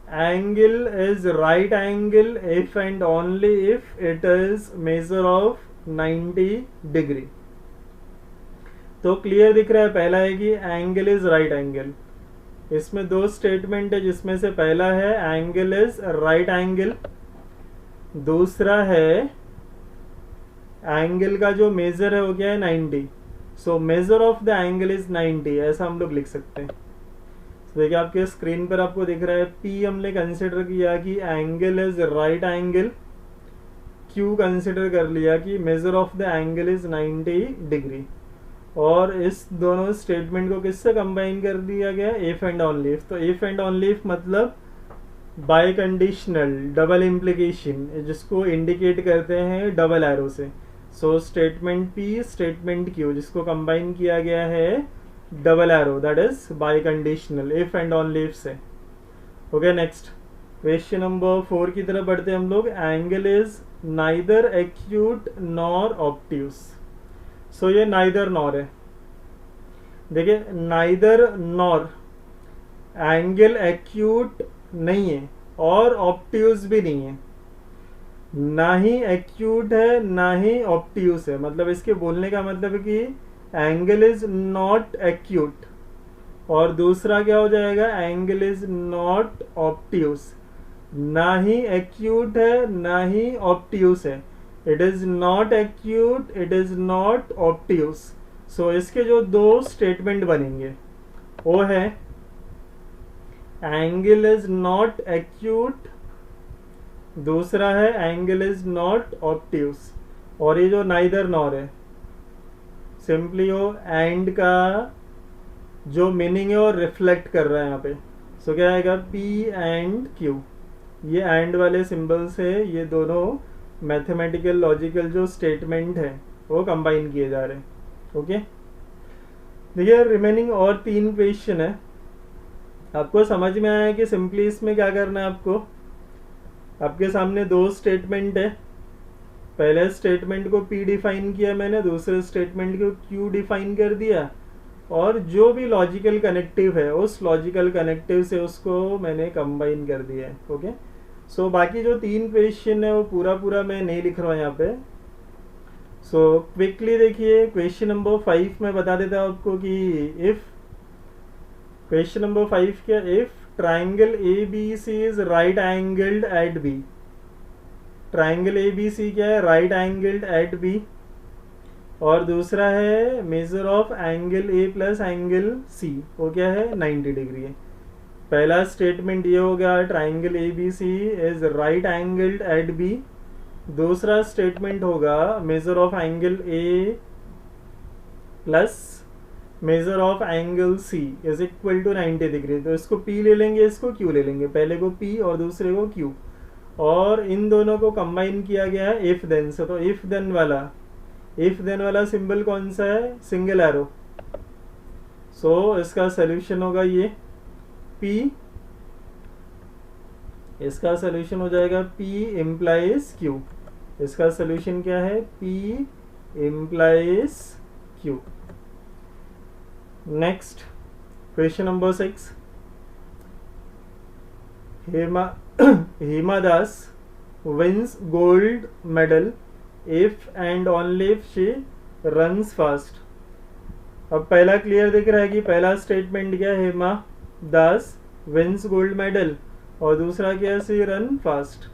angle is right angle if and only if it is measure of 90 degree. तो क्लियर दिख रहा है, पहला है कि एंगल इज राइट एंगल। इसमें दो स्टेटमेंट है जिसमें से पहला है एंगल इज राइट एंगल, दूसरा है एंगल का जो मेजर है वो क्या है? 90। So measure of the angle is 90, ऐसा हम लोग लिख सकते हैं। तो देखिए आपके स्क्रीन पर आपको दिख रहा है, P हमने कंसिडर किया कि angle is right angle, Q consider कर लिया कि measure of the angle is 90 degree. और इस दोनों स्टेटमेंट को किससे कंबाइन कर दिया गया? If and only if. तो इफ एंड ओनली इफ मतलब बाय कंडीशनल, डबल इम्प्लीकेशन, जिसको इंडिकेट करते हैं डबल एरो से। So statement P, statement Q, जिसको कंबाइन किया गया है double arrow, that is biconditional, if and only if से। ओके, नेक्स्ट क्वेश्चन नंबर 4 की तरफ बढ़ते हैं हम लोग। Angle is neither acute nor obtuse. So ये नाइदर नॉर है। देखिए, नाइदर नॉर, एंगल एक्यूट नहीं है और ऑब्ट्यूस भी नहीं है, ना ही एक्यूट है ना ही ऑब्ट्यूस है। मतलब इसके बोलने का मतलब है कि एंगल इज नॉट एक्यूट, और दूसरा क्या हो जाएगा, एंगल इज नॉट ऑब्ट्यूस। ना ही एक्यूट है ना ही ऑब्ट्यूस है, it is not acute, it is not obtuse. So इसके जो दो स्टेटमेंट बनेंगे वो है एंगल इज नॉट एक्यूट, दूसरा है एंगल इज नॉट ऑब्ट्यूस। और ये जो नाइदर नॉर है, सिंपली वो एंड का जो मीनिंग है वो रिफ्लेक्ट कर रहा है यहाँ पे। सो क्या आएगा, पी एंड क्यू, ये एंड वाले सिंबल से ये दोनों मैथमेटिकल लॉजिकल जो स्टेटमेंट है वो कंबाइन किए जा रहे हैं। ओके, देखिए रिमेनिंग और 3 क्वेश्चन है। आपको समझ में आया कि सिंपली इसमें क्या करना है आपको। आपके सामने 2 स्टेटमेंट है, पहले स्टेटमेंट को P डिफाइन किया मैंने, दूसरे स्टेटमेंट को Q डिफाइन कर दिया, और जो भी लॉजिकल कनेक्टिव है उस लॉजिकल कनेक्टिव से उसको मैंने कंबाइन कर दिया है। ओके, सो बाकी जो 3 क्वेश्चन है वो पूरा मैं नहीं लिख रहा हूँ यहाँ पे। सो क्विकली देखिए, क्वेश्चन नंबर 5 में बता देता हूँ आपको कि इफ, क्वेश्चन नंबर 5 क्या, if triangle ABC is right angled at B. Triangle ABC क्या है, राइट एंगल्ड एट बी। और दूसरा है major of angle A plus angle C, वो क्या है, 90 डिग्री है। पहला स्टेटमेंट ये हो गया, triangle ABC is right angled at B। दूसरा स्टेटमेंट होगा measure of angle A plus measure of angle C is equal to 90 degree. तो इसको P ले लेंगे, इसको Q ले लेंगे, पहले को P और दूसरे को Q, और इन दोनों को कंबाइन किया गया है इफ देन से। तो इफ देन वाला सिंबल कौन सा है, सिंगल एरो। सो इसका सोल्यूशन होगा ये P, इसका सोल्यूशन हो जाएगा P इम्प्लाइज Q। इसका सोल्यूशन क्या है, P implies Q। Next question number 6, Hema Das wins gold medal if and only if she runs fast। अब पहला क्लियर दिख रहा है कि पहला स्टेटमेंट क्या है, हेमा दास विंस गोल्ड मेडल, और दूसरा क्या है, सी रन फास्ट,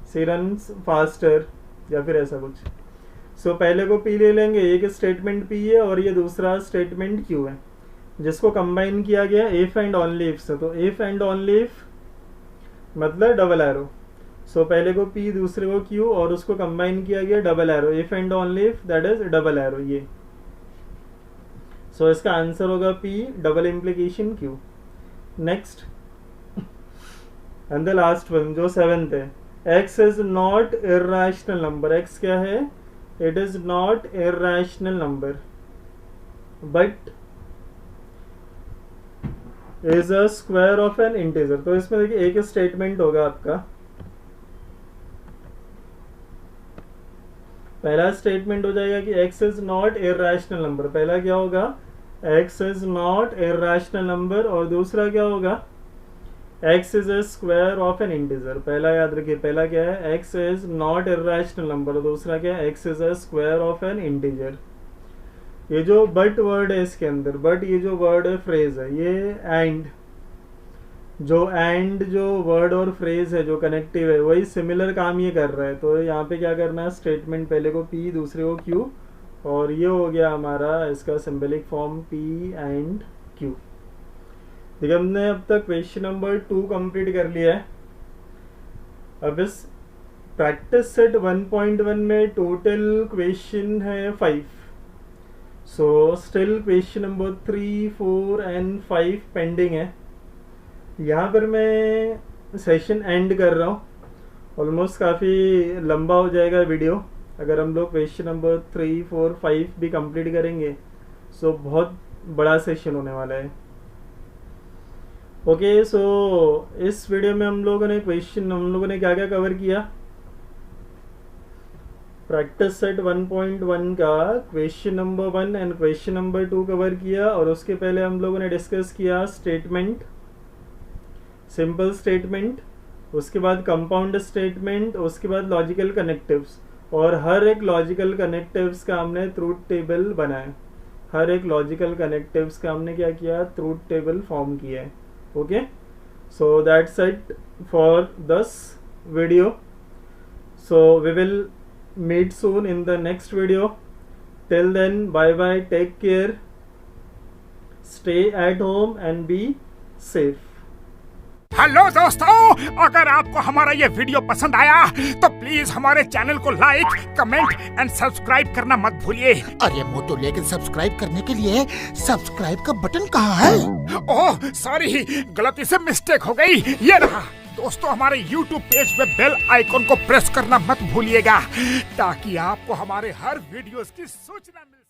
सी रन्स फास्टर, या फिर ऐसा कुछ। सो पहले को P ले लेंगे, एक स्टेटमेंट P है और ये दूसरा स्टेटमेंट Q है, जिसको कंबाइन किया गया इफ एंड ओनली इफ से। तो इफ एंड ओनली इफ मतलब डबल एरो। सो पहले को P, दूसरे को Q, और उसको कंबाइन किया गया double arrow, if and only if, that is double arrow ये। सो इसका आंसर होगा P double implication Q। Next and the last one जो 7th है, x is not irrational number. x क्या है, it is not irrational number but is a square of N integer. तो इसमें देखिए एक स्टेटमेंट होगा आपका, पहला स्टेटमेंट हो जाएगा कि x is not irrational number. पहला क्या होगा, x is not irrational number, और दूसरा क्या होगा, x is a square of N integer. पहला याद रखिए, पहला क्या है, x is not irrational number, और दूसरा क्या है, x is a square of N integer. ये जो बट वर्ड है इसके अंदर, बट ये जो वर्ड है, फ्रेज है, ये एंड जो वर्ड और फ्रेज है जो कनेक्टिव है, वही सिमिलर काम ये कर रहा है। तो यहाँ पे क्या करना है, स्टेटमेंट पहले को P, दूसरे को Q, और ये हो गया हमारा इसका symbolic form P and Q। देखिए हमने अब तक क्वेश्चन नंबर 2 कंप्लीट कर लिया है। अब इस प्रैक्टिस सेट 1.1 में टोटल क्वेश्चन है 5। So still question number 3, 4 and 5 pending है। यहाँ पर मैं सेशन एंड कर रहा हूँ। ऑलमोस्ट काफ़ी लंबा हो जाएगा वीडियो। अगर हम लोग क्वेश्चन नंबर 3, 4, 5 भी कंप्लीट करेंगे सो बहुत बड़ा सेशन होने वाला है। ओके, सो इस वीडियो में हम लोगों ने क्या क्या कवर किया। प्रैक्टिस सेट 1.1 का question number 1 and question number 2 cover किया, और उसके पहले हम लोगों ने डिस्कस किया स्टेटमेंट, सिंपल स्टेटमेंट, उसके बाद कंपाउंड स्टेटमेंट, उसके बाद लॉजिकल कनेक्टिव्स, और हर एक लॉजिकल कनेक्टिव्स का हमने ट्रूथ टेबल बनाया। हर एक लॉजिकल कनेक्टिव्स का हमने क्या किया, ट्रूथ टेबल फॉर्म किया है। Okay, so that's it for this video. So we will meet soon in the next video. Till then, bye bye, take care, stay at home and be safe. Hello दोस्तों, अगर आपको हमारा ये video पसंद आया तो प्लीज हमारे channel को लाइक, कमेंट एंड सब्सक्राइब करना मत भूलिए। अरे मोटू, लेकिन सब्सक्राइब करने के लिए सब्सक्राइब का बटन कहाँ है? ओह सॉरी, गलती से मिस्टेक हो गई, ये रहा। दोस्तों, हमारे YouTube पेज पे बेल आइकॉन को प्रेस करना मत भूलिएगा ताकि आपको हमारे हर वीडियोस की सूचना मिले।